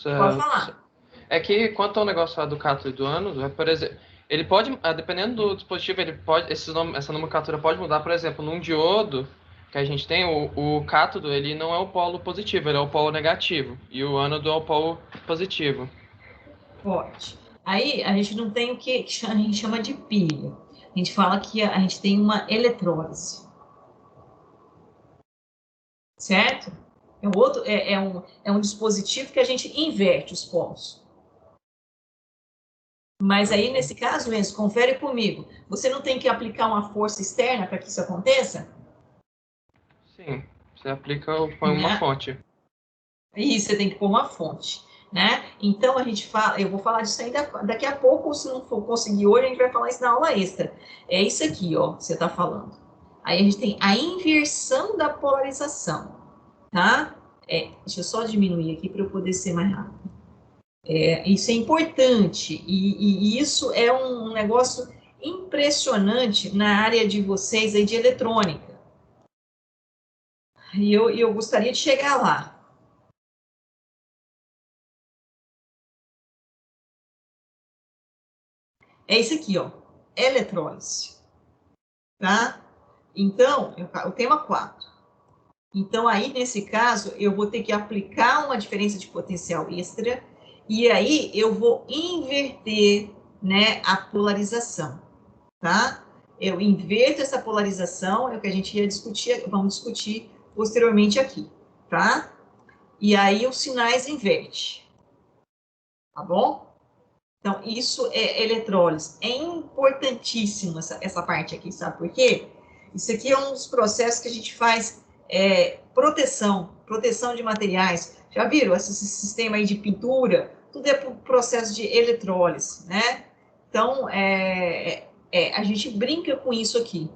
Pode falar. É que quanto ao negócio lá do cátodo e do ânodo, por exemplo, ele pode, dependendo do dispositivo, ele pode, essa nomenclatura pode mudar. Por exemplo, num diodo que a gente tem, o cátodo, ele não é o polo positivo, ele é o polo negativo, e o ânodo é o polo positivo. Pode. Aí a gente não tem o que a gente chama de pilha. A gente fala que a gente tem uma eletrólise. Certo? É um dispositivo que a gente inverte os polos. Mas aí, nesse caso, Enzo, confere comigo. Você não tem que aplicar uma força externa para que isso aconteça? Sim, você põe uma fonte. E você tem que pôr uma fonte, né? Então, a gente fala, eu vou falar disso aí daqui a pouco, se não for conseguir hoje, a gente vai falar isso na aula extra. É isso aqui, ó, que você está falando. Aí a gente tem a inversão da polarização, tá? Deixa eu só diminuir aqui para eu poder ser mais rápido. Isso é importante, e isso é um negócio impressionante na área de vocês aí de eletrônica. E eu gostaria de chegar lá. É isso aqui, ó, eletrólise, tá? Então, o tema 4. Então, aí, nesse caso, eu vou ter que aplicar uma diferença de potencial extra, e aí eu vou inverter, né, a polarização, tá? Eu inverto essa polarização, é o que a gente ia discutir, vamos discutir posteriormente aqui, tá? E aí os sinais inverte, tá bom? Então, isso é eletrólise. É importantíssimo essa parte aqui, sabe por quê? Isso aqui é um dos processos que a gente faz proteção de materiais. Já viram esse sistema aí de pintura? Tudo é processo de eletrólise, né? Então, a gente brinca com isso aqui,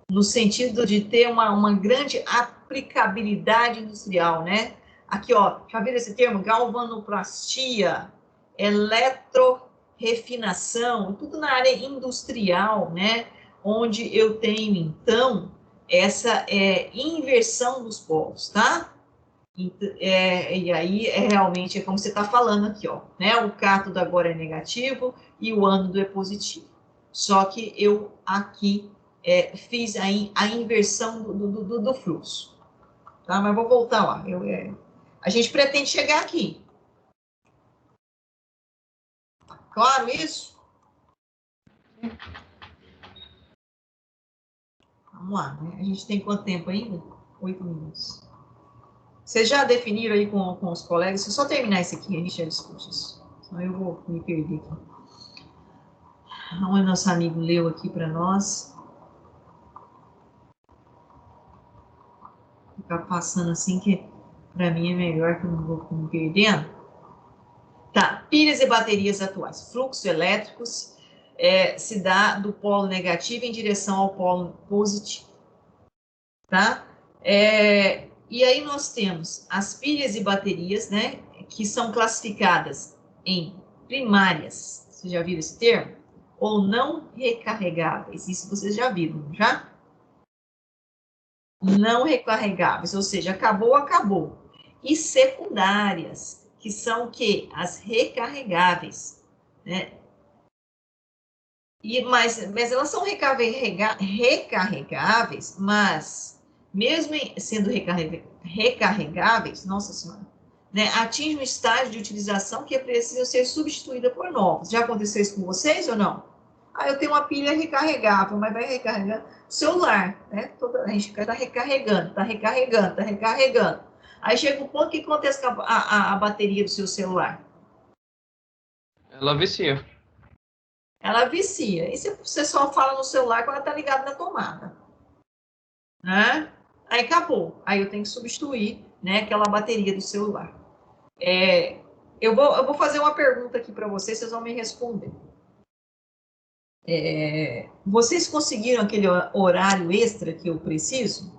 no sentido de ter uma grande aplicabilidade industrial, né? Aqui, ó, já viram esse termo? Galvanoplastia, eletrorefinação, tudo na área industrial, né? Onde eu tenho, então, essa inversão dos polos, tá? E aí, realmente, como você está falando aqui, ó, né? O cátodo agora é negativo e o ânodo é positivo. Só que eu aqui fiz a inversão do fluxo, tá? Mas vou voltar lá. A gente pretende chegar aqui. Claro isso? Vamos lá, né? A gente tem quanto tempo ainda? 8 minutos. Vocês já definiram aí com os colegas? Se eu só terminar isso aqui, a gente já discute isso. Senão eu vou me perder aqui. O nosso amigo leu aqui para nós. Ficar passando assim, que para mim é melhor, que eu não vou me perdendo. Tá, pilhas e baterias atuais. Fluxos elétricos se dá do polo negativo em direção ao polo positivo. Tá? E aí nós temos as pilhas e baterias, né, que são classificadas em primárias, vocês já viram esse termo? Ou não recarregáveis, isso vocês já viram, já? Não recarregáveis, ou seja, acabou, acabou. E secundárias, que são o quê? As recarregáveis, né? Mas elas são recarregáveis, mas mesmo sendo recarregáveis, nossa senhora, né, atinge um estágio de utilização que é preciso ser substituída por novos. Já aconteceu isso com vocês ou não? Ah, eu tenho uma pilha recarregável, mas vai recarregar celular, né? A gente está recarregando, está recarregando, está recarregando. Aí chega um ponto que acontece com a bateria do seu celular. Ela vicia. Ela vicia. E você só fala no celular quando ela está ligada na tomada. né? Aí acabou. Aí eu tenho que substituir, né, aquela bateria do celular. Eu vou fazer uma pergunta aqui para vocês vão me responder. Vocês conseguiram aquele horário extra que eu preciso?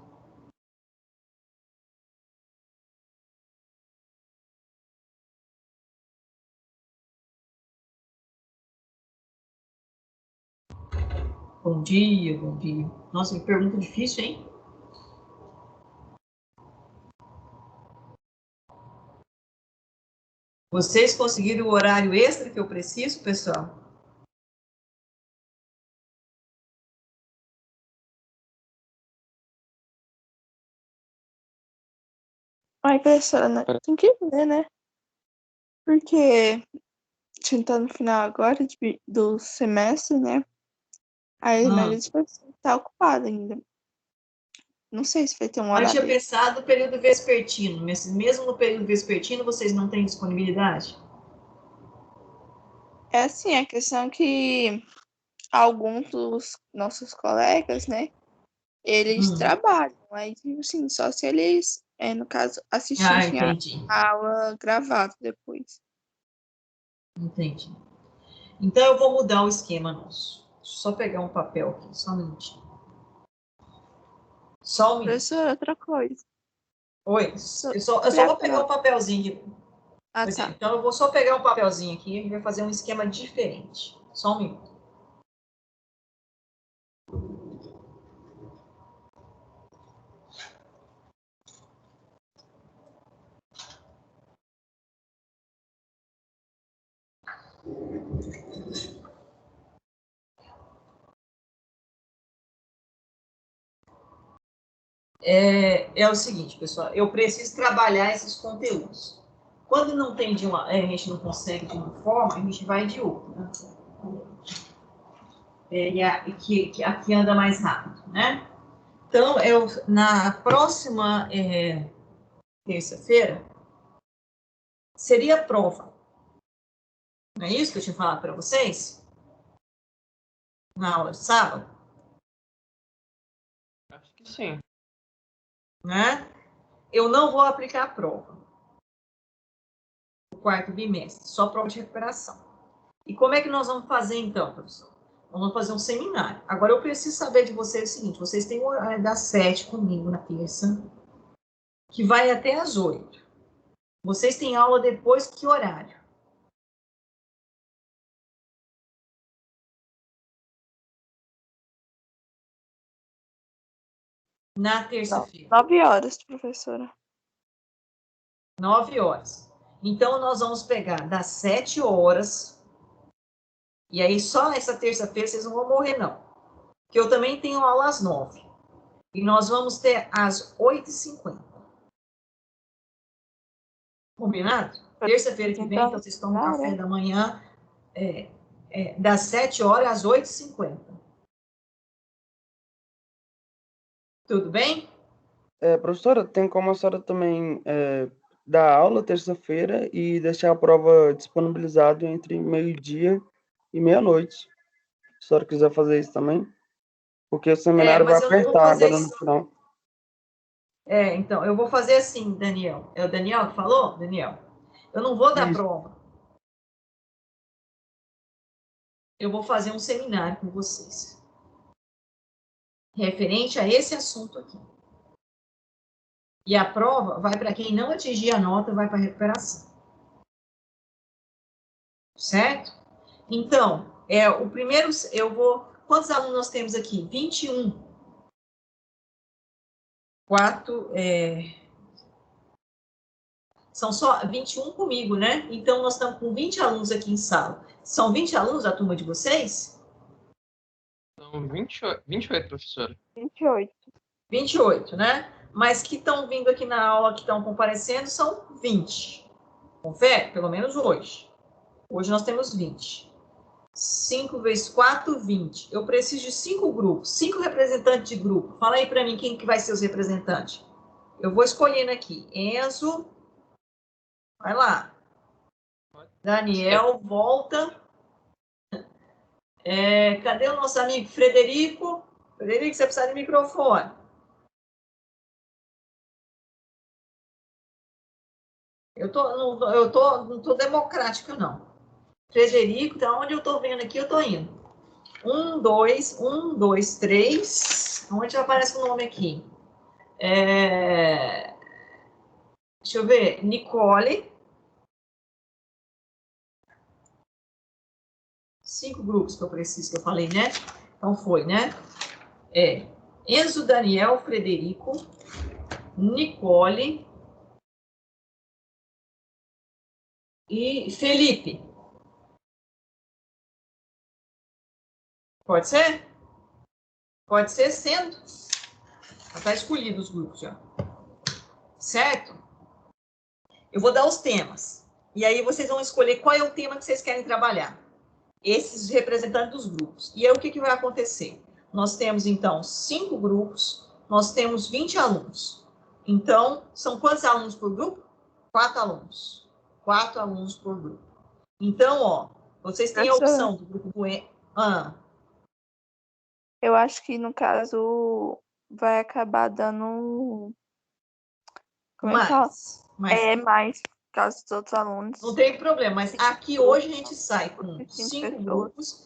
Bom dia, bom dia. Nossa, que pergunta difícil, hein? Vocês conseguiram o horário extra que eu preciso, pessoal? Ai, professora, né? Tem que ver, né? Porque a gente tá no final agora do semestre, né? Aí a maioria das pessoas tá ocupada ainda. Não sei se vai ter um Eu tinha horário. pensado no período vespertino, mas mesmo no período vespertino vocês não têm disponibilidade? É assim, a questão é que alguns dos nossos colegas, né? Eles trabalham. Aí, tipo assim, só se eles, no caso, assistissem a Entendi. aula gravada depois. Entendi. Então eu vou mudar o esquema nosso. Deixa eu só pegar um papel aqui, só um minutinho. Só um minuto. Professora, outra coisa. Oi, eu só vou pegar um papelzinho de... Ah, tá. Então eu vou só pegar um papelzinho aqui e a gente vai fazer um esquema diferente. Só um minuto. É o seguinte, pessoal, eu preciso trabalhar esses conteúdos. Quando não tem a gente não consegue de uma forma, a gente vai de outra. Né? Que aqui anda mais rápido, né? Então, na próxima terça-feira, seria prova. Não é isso que eu tinha falado para vocês? Na aula de sábado? Acho que sim. Né? Eu não vou aplicar a prova. O quarto bimestre, só prova de recuperação. E como é que nós vamos fazer então, professor? Vamos fazer um seminário. Agora eu preciso saber de vocês o seguinte: vocês têm o horário das 7 comigo na terça, que vai até às 8. Vocês têm aula depois que horário? Na terça-feira. 9 horas, professora. 9 horas. Então, nós vamos pegar das 7 horas. E aí, só essa terça-feira vocês não vão morrer, não. Porque eu também tenho aula às 9. E nós vamos ter às 8h50. Combinado? Terça-feira que vem, então vocês tomam café da manhã das 7 horas às 8h50. Tudo bem? Professora, tem como a senhora também dar aula terça-feira e deixar a prova disponibilizada entre meio-dia e meia-noite. Se a senhora quiser fazer isso também. Porque o seminário vai Mas eu não vou apertar fazer agora no isso. final. Então, eu vou fazer assim, Daniel. É o Daniel que falou? Daniel. Eu não vou dar Isso. prova. Eu vou fazer um seminário com vocês. Referente a esse assunto aqui. E a prova vai para quem não atingir a nota, vai para a recuperação. Certo? Então, o primeiro, quantos alunos nós temos aqui? 21. 4, são só 21 comigo, né? Então, nós estamos com 20 alunos aqui em sala. São 20 alunos da turma de vocês? São 28, professora. 28. 28, né? Mas que estão vindo aqui na aula, que estão comparecendo, são 20. Confere? Pelo menos hoje. Hoje nós temos 20. 5 vezes 4, 20. Eu preciso de 5 grupos, 5 representantes de grupo. Fala aí para mim quem que vai ser os representantes. Eu vou escolhendo aqui. Enzo, vai lá. Daniel, volta. Cadê o nosso amigo Frederico? Frederico, você precisa de microfone. não tô democrática, não. Frederico, então onde eu tô vendo aqui, eu tô indo. 1, 2, 3. Onde aparece o nome aqui? Deixa eu ver. Nicole. 5 grupos que eu preciso, que eu falei, né? Então foi, né? Enzo, Daniel, Frederico, Nicole e Felipe. Pode ser? Pode ser sendo. Já está escolhido os grupos já. Certo? Eu vou dar os temas. E aí vocês vão escolher qual é o tema que vocês querem trabalhar. Esses representantes dos grupos. E aí o que vai acontecer? Nós temos, então, 5 grupos. Nós temos 20 alunos. Então, são quantos alunos por grupo? 4 alunos. 4 alunos por grupo. Então, ó, vocês têm a opção do grupo do E. Eu acho que, no caso, vai acabar dando... Como é que fala? Mais, por causa dos outros alunos. Não tem problema, mas aqui hoje a gente sai com 5 grupos.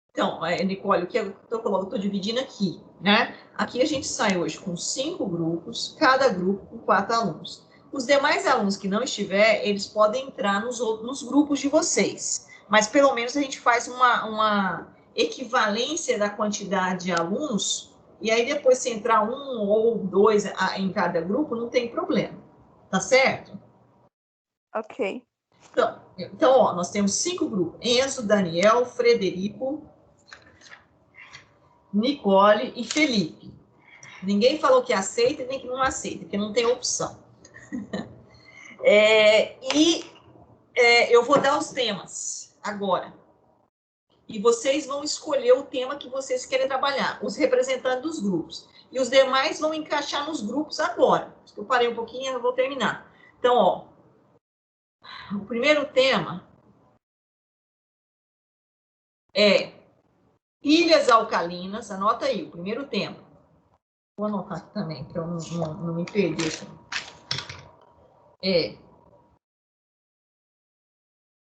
Então, Nicole, o que eu estou dividindo aqui, né? Aqui a gente sai hoje com 5 grupos, cada grupo com 4 alunos. Os demais alunos que não estiver, eles podem entrar nos grupos de vocês. Mas pelo menos a gente faz uma equivalência da quantidade de alunos, e aí depois se entrar 1 ou 2 em cada grupo, não tem problema. Tá certo? Ok. Então, ó, nós temos 5 grupos. Enzo, Daniel, Frederico, Nicole e Felipe. Ninguém falou que aceita nem que não aceita, porque não tem opção. Eu vou dar os temas agora. E vocês vão escolher o tema que vocês querem trabalhar, os representantes dos grupos. E os demais vão encaixar nos grupos agora. Eu parei um pouquinho e eu vou terminar. Então, ó, o primeiro tema é ilhas alcalinas. Anota aí, o primeiro tema. Vou anotar aqui também, para eu não me perder.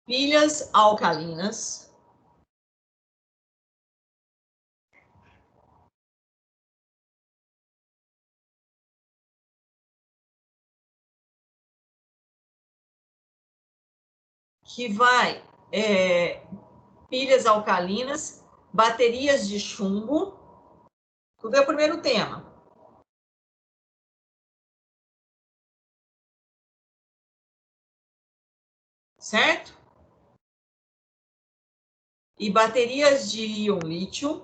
Ilhas alcalinas. Que vai pilhas alcalinas, baterias de chumbo. Tudo é o primeiro tema. Certo? E baterias de íon lítio.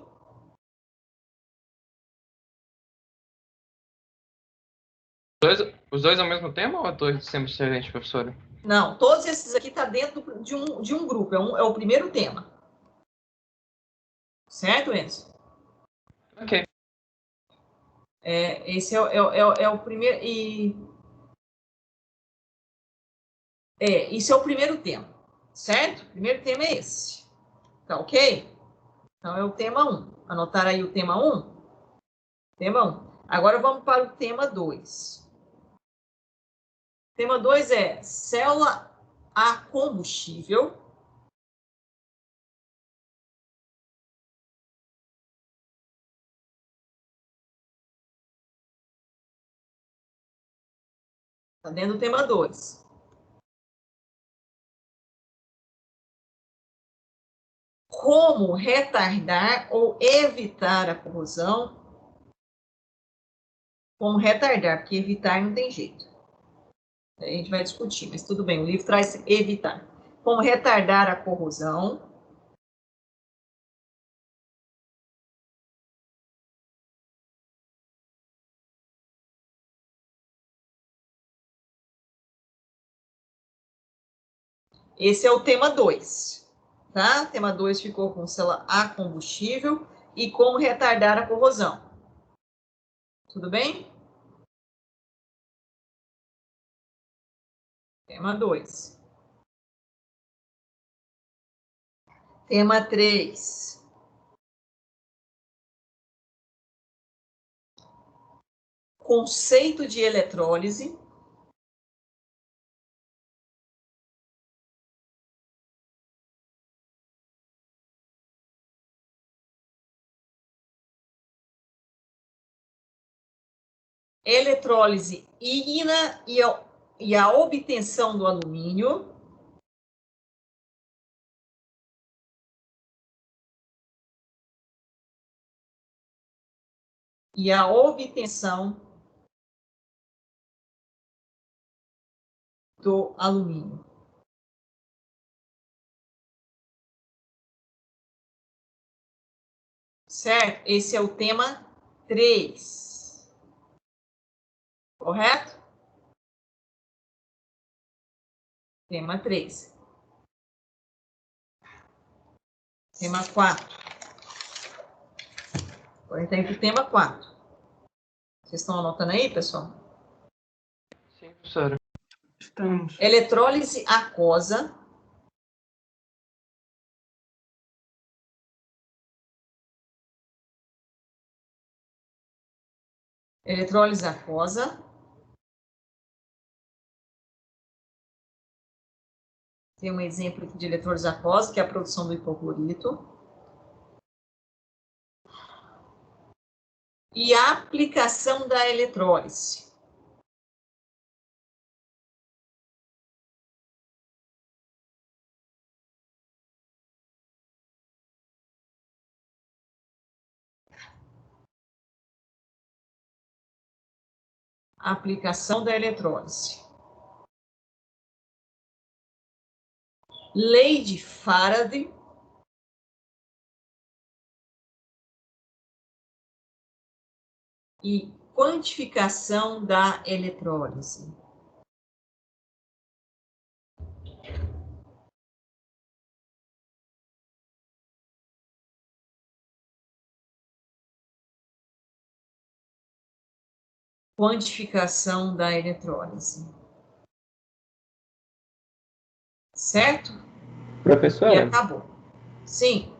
Os dois ao mesmo tema ou dois sempre diferentes, professora? Não, todos esses aqui estão dentro de um grupo. É o primeiro tema. Certo, Enzo? Ok. Esse é o primeiro. Isso é o primeiro tema. Certo? O primeiro tema é esse. Tá ok? Então é o tema 1. Anotar aí o tema 1? Tema 1. Agora vamos para o tema 2. Tema 2 é célula a combustível. Está dentro do tema 2. Como retardar ou evitar a corrosão? Como retardar, porque evitar não tem jeito. A gente vai discutir, mas tudo bem, o livro traz evitar. Como retardar a corrosão? Esse é o tema 2, tá? Tema 2 ficou com célula a combustível e como retardar a corrosão. Tudo bem? Tema 2. Tema 3. Conceito de eletrólise. Eletrólise ígnea e a obtenção do alumínio. E a obtenção do alumínio. Certo? Esse é o tema 3. Correto? Tema 3. Tema 4. Agora tem para o tema 4. Vocês estão anotando aí, pessoal? Sim, professora. Estamos. Eletrólise aquosa. Eletrólise aquosa. Tem um exemplo aqui de eletrólise aquosa, que é a produção do hipoclorito. E a aplicação da eletrólise. A aplicação da eletrólise. Lei de Faraday. E quantificação da eletrólise. Quantificação da eletrólise. Certo? E Professora, acabou. Sim.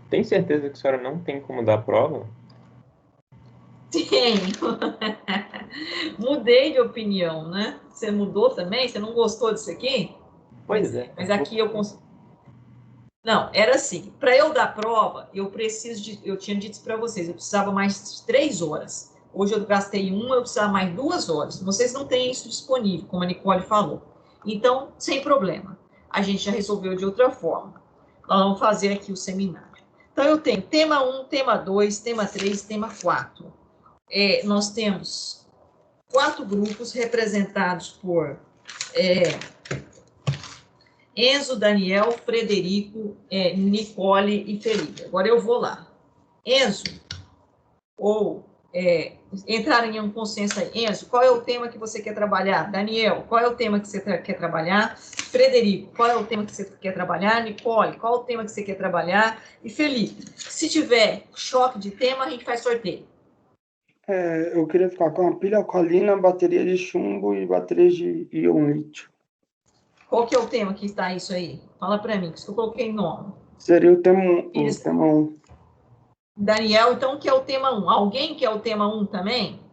tem certeza que a senhora não tem como dar prova? Tenho. Mudei de opinião, né? Você mudou também? Você não gostou disso aqui? Pois é. Mas aqui eu consigo. Não, era assim. Para eu dar prova, eu tinha dito para vocês, eu precisava mais de 3 horas. Hoje eu gastei 1, eu precisava mais 2 horas. Vocês não têm isso disponível, como a Nicole falou. Então, sem problema. A gente já resolveu de outra forma. Nós vamos fazer aqui o seminário. Então, eu tenho tema 1, tema 2, tema 3, tema 4. Nós temos 4 grupos representados por Enzo, Daniel, Frederico, Nicole e Felipe. Agora eu vou lá. Enzo, entraram em um consenso aí. Enzo, qual é o tema que você quer trabalhar? Daniel, qual é o tema que você quer trabalhar? Frederico, qual é o tema que você quer trabalhar? Nicole, qual é o tema que você quer trabalhar? E Felipe, se tiver choque de tema, a gente faz sorteio. Eu queria ficar com a pilha alcalina, bateria de chumbo e bateria de íon lítio. Qual que é o tema que está isso aí? Fala para mim, que eu coloquei nome. Seria o tema 1. Daniel, então, o que é o tema 1? Alguém quer o tema 1 também?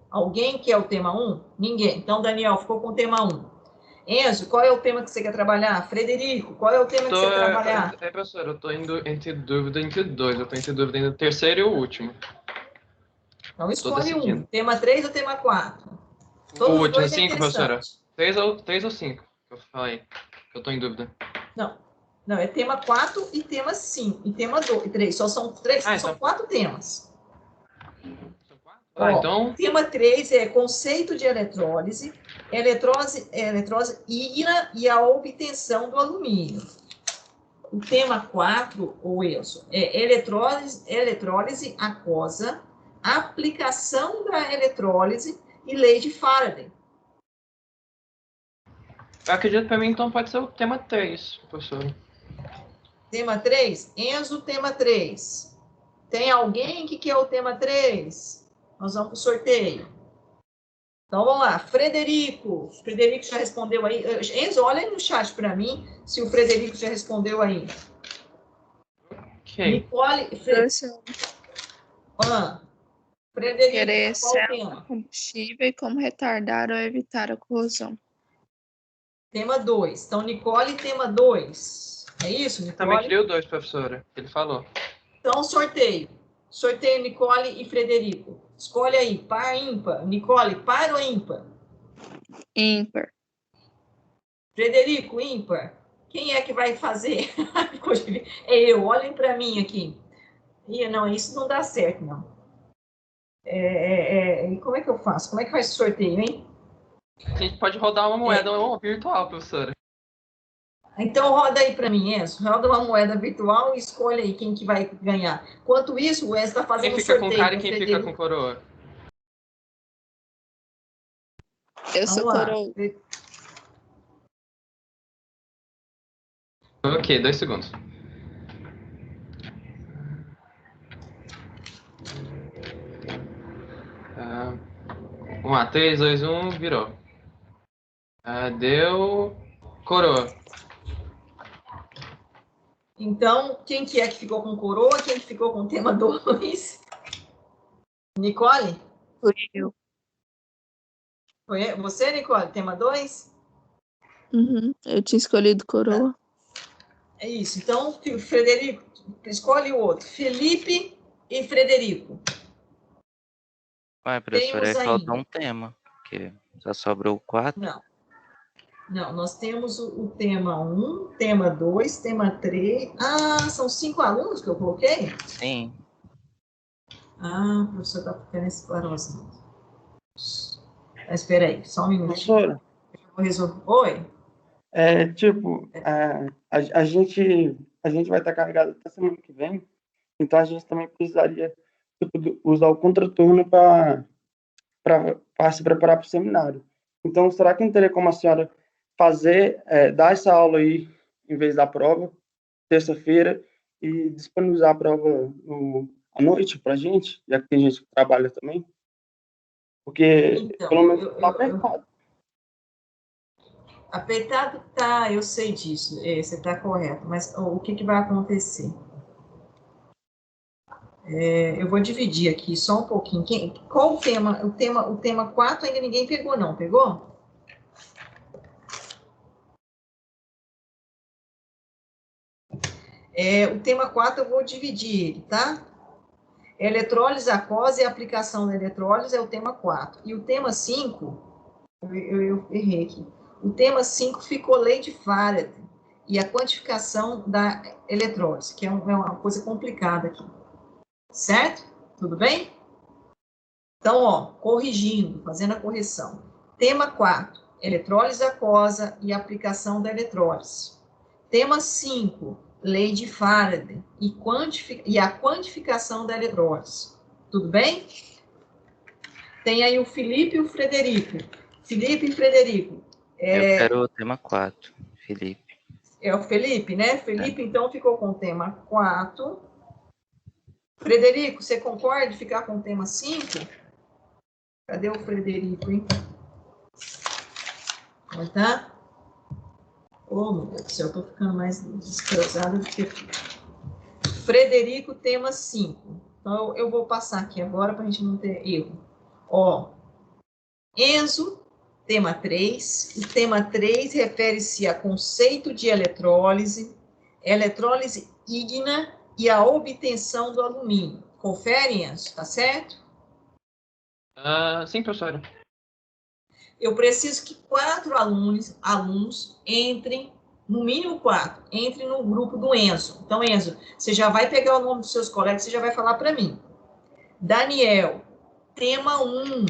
Alguém quer o tema 1? Ninguém. Então, Daniel, ficou com o tema 1. Enzo, qual é o tema que você quer trabalhar? Frederico, qual é o tema que você quer trabalhar? Professor, eu estou entre dúvida entre 2. Eu estou entre dúvida entre o terceiro e o último. Então, escolhe um. Tema 3 ou tema 4? O último, 5, professora. 3 ou 5, que eu falei. Eu estou em dúvida. Não, é tema 4 e tema 5. E tema 2 e 3. Só são 3, são então. 4 temas. Então. Tema 3 é conceito de eletrólise, eletrólise ígnea e a obtenção do alumínio. O tema 4, ou Wilson, é eletrólise aquosa, aplicação da eletrólise e lei de Faraday. Eu acredito para mim, então pode ser o tema 3, professor. Tema 3? Enzo, tema 3. Tem alguém que quer o tema 3? Nós vamos para o sorteio. Então, vamos lá. Frederico. Frederico já respondeu aí. Enzo, olha aí no chat para mim se o Frederico já respondeu aí. Ok. Nicole. Frederico, qual o tema? Combustível e como retardar ou evitar a corrosão. Tema 2. Então, Nicole, tema 2. É isso, Nicole? Também tirei o 2, professora. Ele falou. Então, sorteio. Sorteio Nicole e Frederico. Escolhe aí, par, ímpar. Nicole, par ou ímpar? Ímpar. Frederico, ímpar. Quem é que vai fazer? É eu, olhem para mim aqui. Não, isso não dá certo, não. Como é que eu faço? Como é que faz o sorteio, hein? A gente pode rodar uma moeda virtual, professora. Então, roda aí para mim, Enzo. Roda uma moeda virtual e escolhe aí quem que vai ganhar. Enquanto isso, o Enzo está fazendo Quem fica sorteio. com cara e quem fica com coroa? Eu sou coroa. Ok, 2 segundos. Vamos lá, 3, 2, 1, virou. Deu coroa. Então, quem que é que ficou com coroa? Quem que ficou com tema 2? Nicole? Fui eu. Foi você, Nicole? Tema 2? Uhum. Eu tinha escolhido coroa. É isso. Então, Frederico, escolhe o outro. Felipe e Frederico. Ué, professora, Temos aí falta ainda. um tema, porque já sobrou 4. Não, nós temos o tema 1, tema 2, tema 3. Ah, são 5 alunos que eu coloquei? Sim. Ah, o professor está ficando esclarosando. Espera aí, só um minutinho. Professora, Eu vou resolver. Oi? A gente vai estar carregado até semana que vem, então a gente também precisaria usar o contraturno para se preparar para o seminário. Então, será que não teria como a senhora dar essa aula aí, em vez da prova, terça-feira, e disponibilizar a prova à noite para a gente, já que tem gente que trabalha também? Porque, então, pelo menos, está apertado. Apertado tá, eu sei disso, você está correto, mas o que vai acontecer? Eu vou dividir aqui só um pouquinho. Qual o tema? O tema 4 ainda ninguém pegou, não, pegou? O tema 4 eu vou dividir ele, tá? Eletrólise aquosa e aplicação da eletrólise é o tema 4. E o tema 5, eu errei aqui. O tema 5 ficou lei de Faraday e a quantificação da eletrólise, que é uma coisa complicada aqui. Certo? Tudo bem? Então, ó, corrigindo, fazendo a correção. Tema 4, eletrólise aquosa e aplicação da eletrólise. Tema 5, lei de Faraday e a quantificação da eletrólise. Tudo bem? Tem aí o Felipe e o Frederico. Felipe e Frederico. Eu quero o tema 4, Felipe. É o Felipe, né? Felipe, então, ficou com o tema 4. Frederico, você concorda de ficar com o tema 5? Cadê o Frederico, hein? Tá? Oh, meu Deus do céu, eu tô ficando mais descansada do que... Frederico, tema 5. Então, eu vou passar aqui agora para a gente não ter erro. Ó, Enzo, tema 3. O tema 3 refere-se a conceito de eletrólise ígnia e a obtenção do alumínio. Confere, Enzo, tá certo? Sim, professora. Eu preciso que 4 alunos entrem, no mínimo 4, entrem no grupo do Enzo. Então, Enzo, você já vai pegar o nome dos seus colegas, você já vai falar para mim. Daniel, tema 1.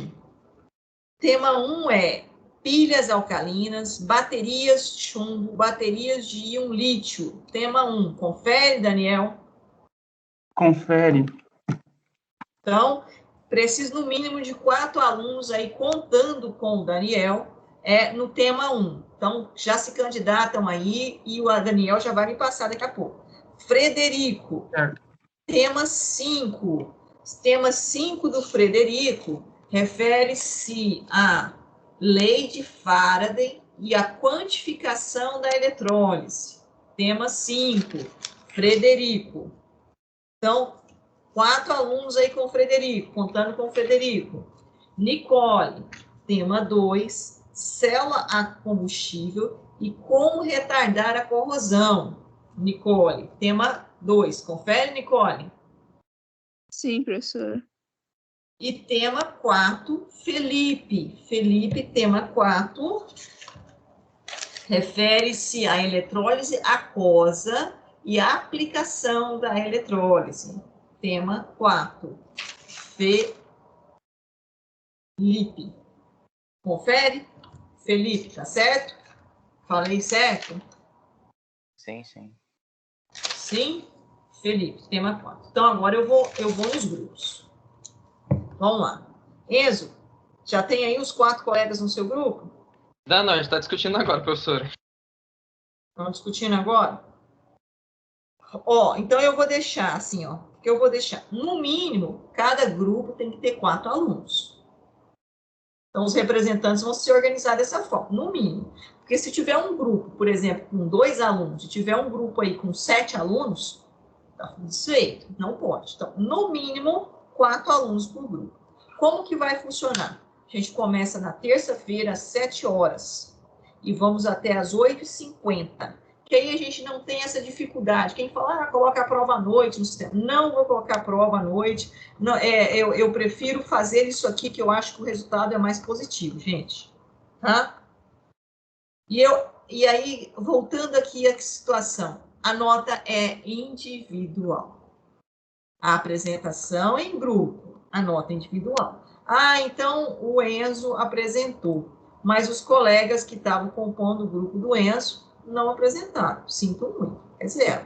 Tema 1 é pilhas alcalinas, baterias de chumbo, baterias de íon lítio. Tema 1. Confere, Daniel? Confere. Então, preciso no mínimo de 4 alunos aí, contando com o Daniel, no tema 1. Então, já se candidatam aí e o Daniel já vai me passar daqui a pouco. Frederico, tema 5. Tema 5 do Frederico refere-se à lei de Faraday e à quantificação da eletrólise. Tema 5, Frederico. Então, 4 alunos aí com o Frederico, contando com o Frederico. Nicole, tema 2, célula a combustível e como retardar a corrosão. Nicole, tema 2. Confere, Nicole? Sim, professora. E tema 4, Felipe. Felipe, tema 4, refere-se à eletrólise aquosa e à aplicação da eletrólise. Tema 4, Felipe. Confere? Felipe, tá certo? Falei certo? Sim, sim. Sim? Felipe, tema 4. Então, agora eu vou nos grupos. Vamos lá. Enzo, já tem aí os 4 colegas no seu grupo? Não, a gente está discutindo agora, professora. Estão discutindo agora? Ó, então eu vou deixar assim, ó. Que eu vou deixar, no mínimo, cada grupo tem que ter 4 alunos. Então, os representantes vão se organizar dessa forma, no mínimo. Porque se tiver um grupo, por exemplo, com 2 alunos, se tiver um grupo aí com 7 alunos, tá desfeito, não pode. Então, no mínimo, 4 alunos por grupo. Como que vai funcionar? A gente começa na terça-feira, às 7 horas, e vamos até às 8h50. Que aí a gente não tem essa dificuldade. Quem fala, coloca a prova à noite no sistema. Não vou colocar a prova à noite. Não, eu prefiro fazer isso aqui, que eu acho que o resultado é mais positivo, gente. Tá? E aí, voltando aqui à situação, a nota é individual. A apresentação é em grupo, a nota é individual. Ah, então o Enzo apresentou, mas os colegas que estavam compondo o grupo do Enzo não apresentaram. Sinto muito, é 0.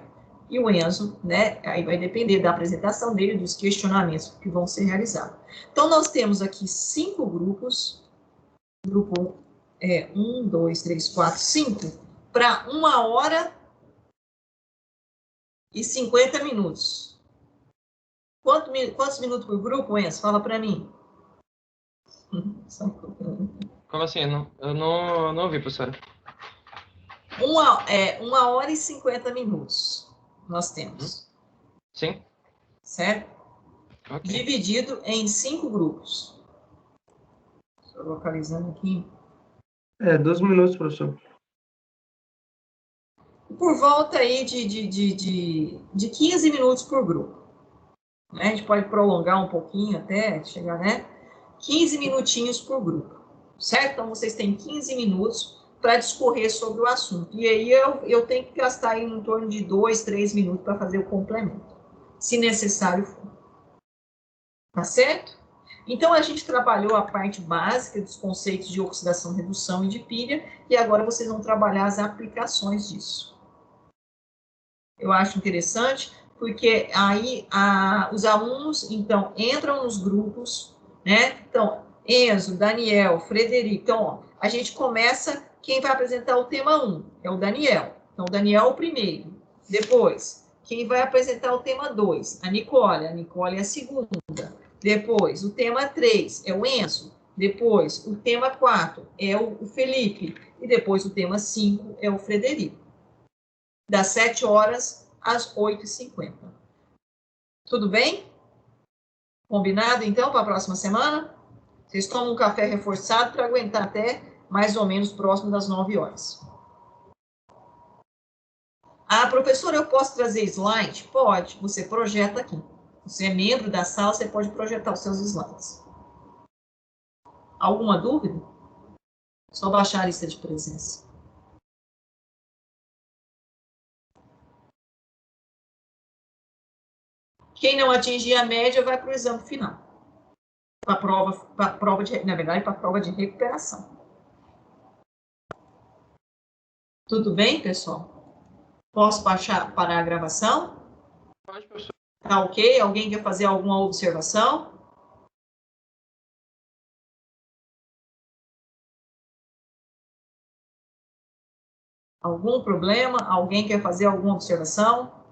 E o Enzo, né, aí vai depender da apresentação dele, dos questionamentos que vão ser realizados. Então, nós temos aqui 5 grupos. Grupo 1, 2, 3, 4, 5, para 1h e 50 minutos. Quantos minutos por grupo, Enzo? Fala para mim. Como assim? Eu não ouvi, professora. 1h e 50 minutos nós temos. Sim. Certo? Ok. Dividido em 5 grupos. Estou localizando aqui. 2 minutos, professor. Por volta aí de 15 minutos por grupo. Né? A gente pode prolongar um pouquinho até chegar, né? 15 minutinhos por grupo. Certo? Então, vocês têm 15 minutos para discorrer sobre o assunto. E aí, eu tenho que gastar aí em torno de 2, 3 minutos para fazer o complemento, se necessário for. Tá certo? Então, a gente trabalhou a parte básica dos conceitos de oxidação, redução e de pilha, e agora vocês vão trabalhar as aplicações disso. Eu acho interessante, porque aí os alunos, então, entram nos grupos, né? Então, Enzo, Daniel, Frederico. Então, ó, a gente começa, quem vai apresentar o tema 1 é o Daniel. Então, o Daniel é o primeiro. Depois, quem vai apresentar o tema 2? A Nicole. A Nicole é a segunda. Depois, o tema 3 é o Enzo. Depois, o tema 4 é o Felipe. E depois, o tema 5 é o Frederico. Das 7 horas às 8h50. Tudo bem? Combinado, então, para a próxima semana? Vocês tomam um café reforçado para aguentar até mais ou menos próximo das 9 horas. Ah, professora, eu posso trazer slide? Pode, você projeta aqui. Você é membro da sala, você pode projetar os seus slides. Alguma dúvida? Só baixar a lista de presença. Quem não atingir a média vai para o exame final. Para a prova de, na verdade, para a prova de recuperação. Tudo bem, pessoal? Posso parar a gravação? Pode, professor. Tá ok? Alguém quer fazer alguma observação? Algum problema? Alguém quer fazer alguma observação?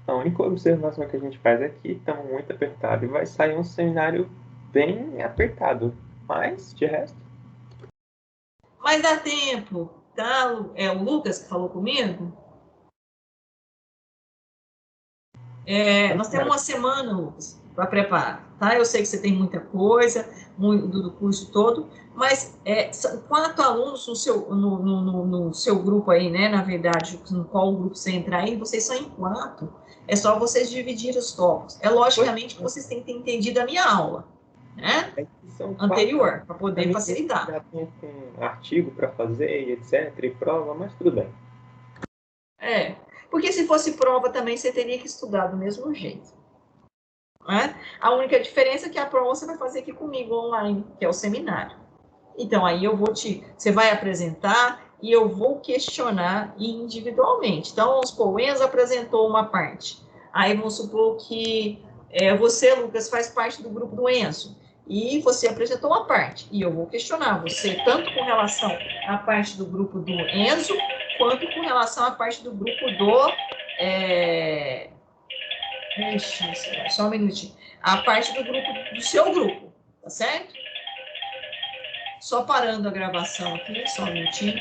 A única observação que a gente faz aqui, estamos muito apertados e vai sair um seminário bem apertado. Mas, de resto... Mas dá tempo, tá? É o Lucas que falou comigo? Nós temos uma semana, Lucas. para preparar, tá? Eu sei que você tem muita coisa, muito do curso todo, mas são 4 alunos no seu grupo aí, né? Na verdade, no qual grupo você entrar aí, vocês são em 4. É só vocês dividirem os tópicos. É logicamente que vocês têm que ter entendido a minha aula, né? Anterior, para poder facilitar. Já tem um artigo para fazer, e etc, e prova, mas tudo bem. Porque se fosse prova também, você teria que estudar do mesmo jeito. Né? A única diferença é que a prova você vai fazer aqui comigo online, que é o seminário. Então, aí você vai apresentar e eu vou questionar individualmente. Então, vamos supor, o Enzo apresentou uma parte. Aí, vamos supor que você, Lucas, faz parte do grupo do Enzo. E você apresentou uma parte. E eu vou questionar você, tanto com relação à parte do grupo do Enzo, quanto com relação à parte do grupo do... Só um minutinho. A parte do grupo, do seu grupo, tá certo? Só parando a gravação aqui, só um minutinho.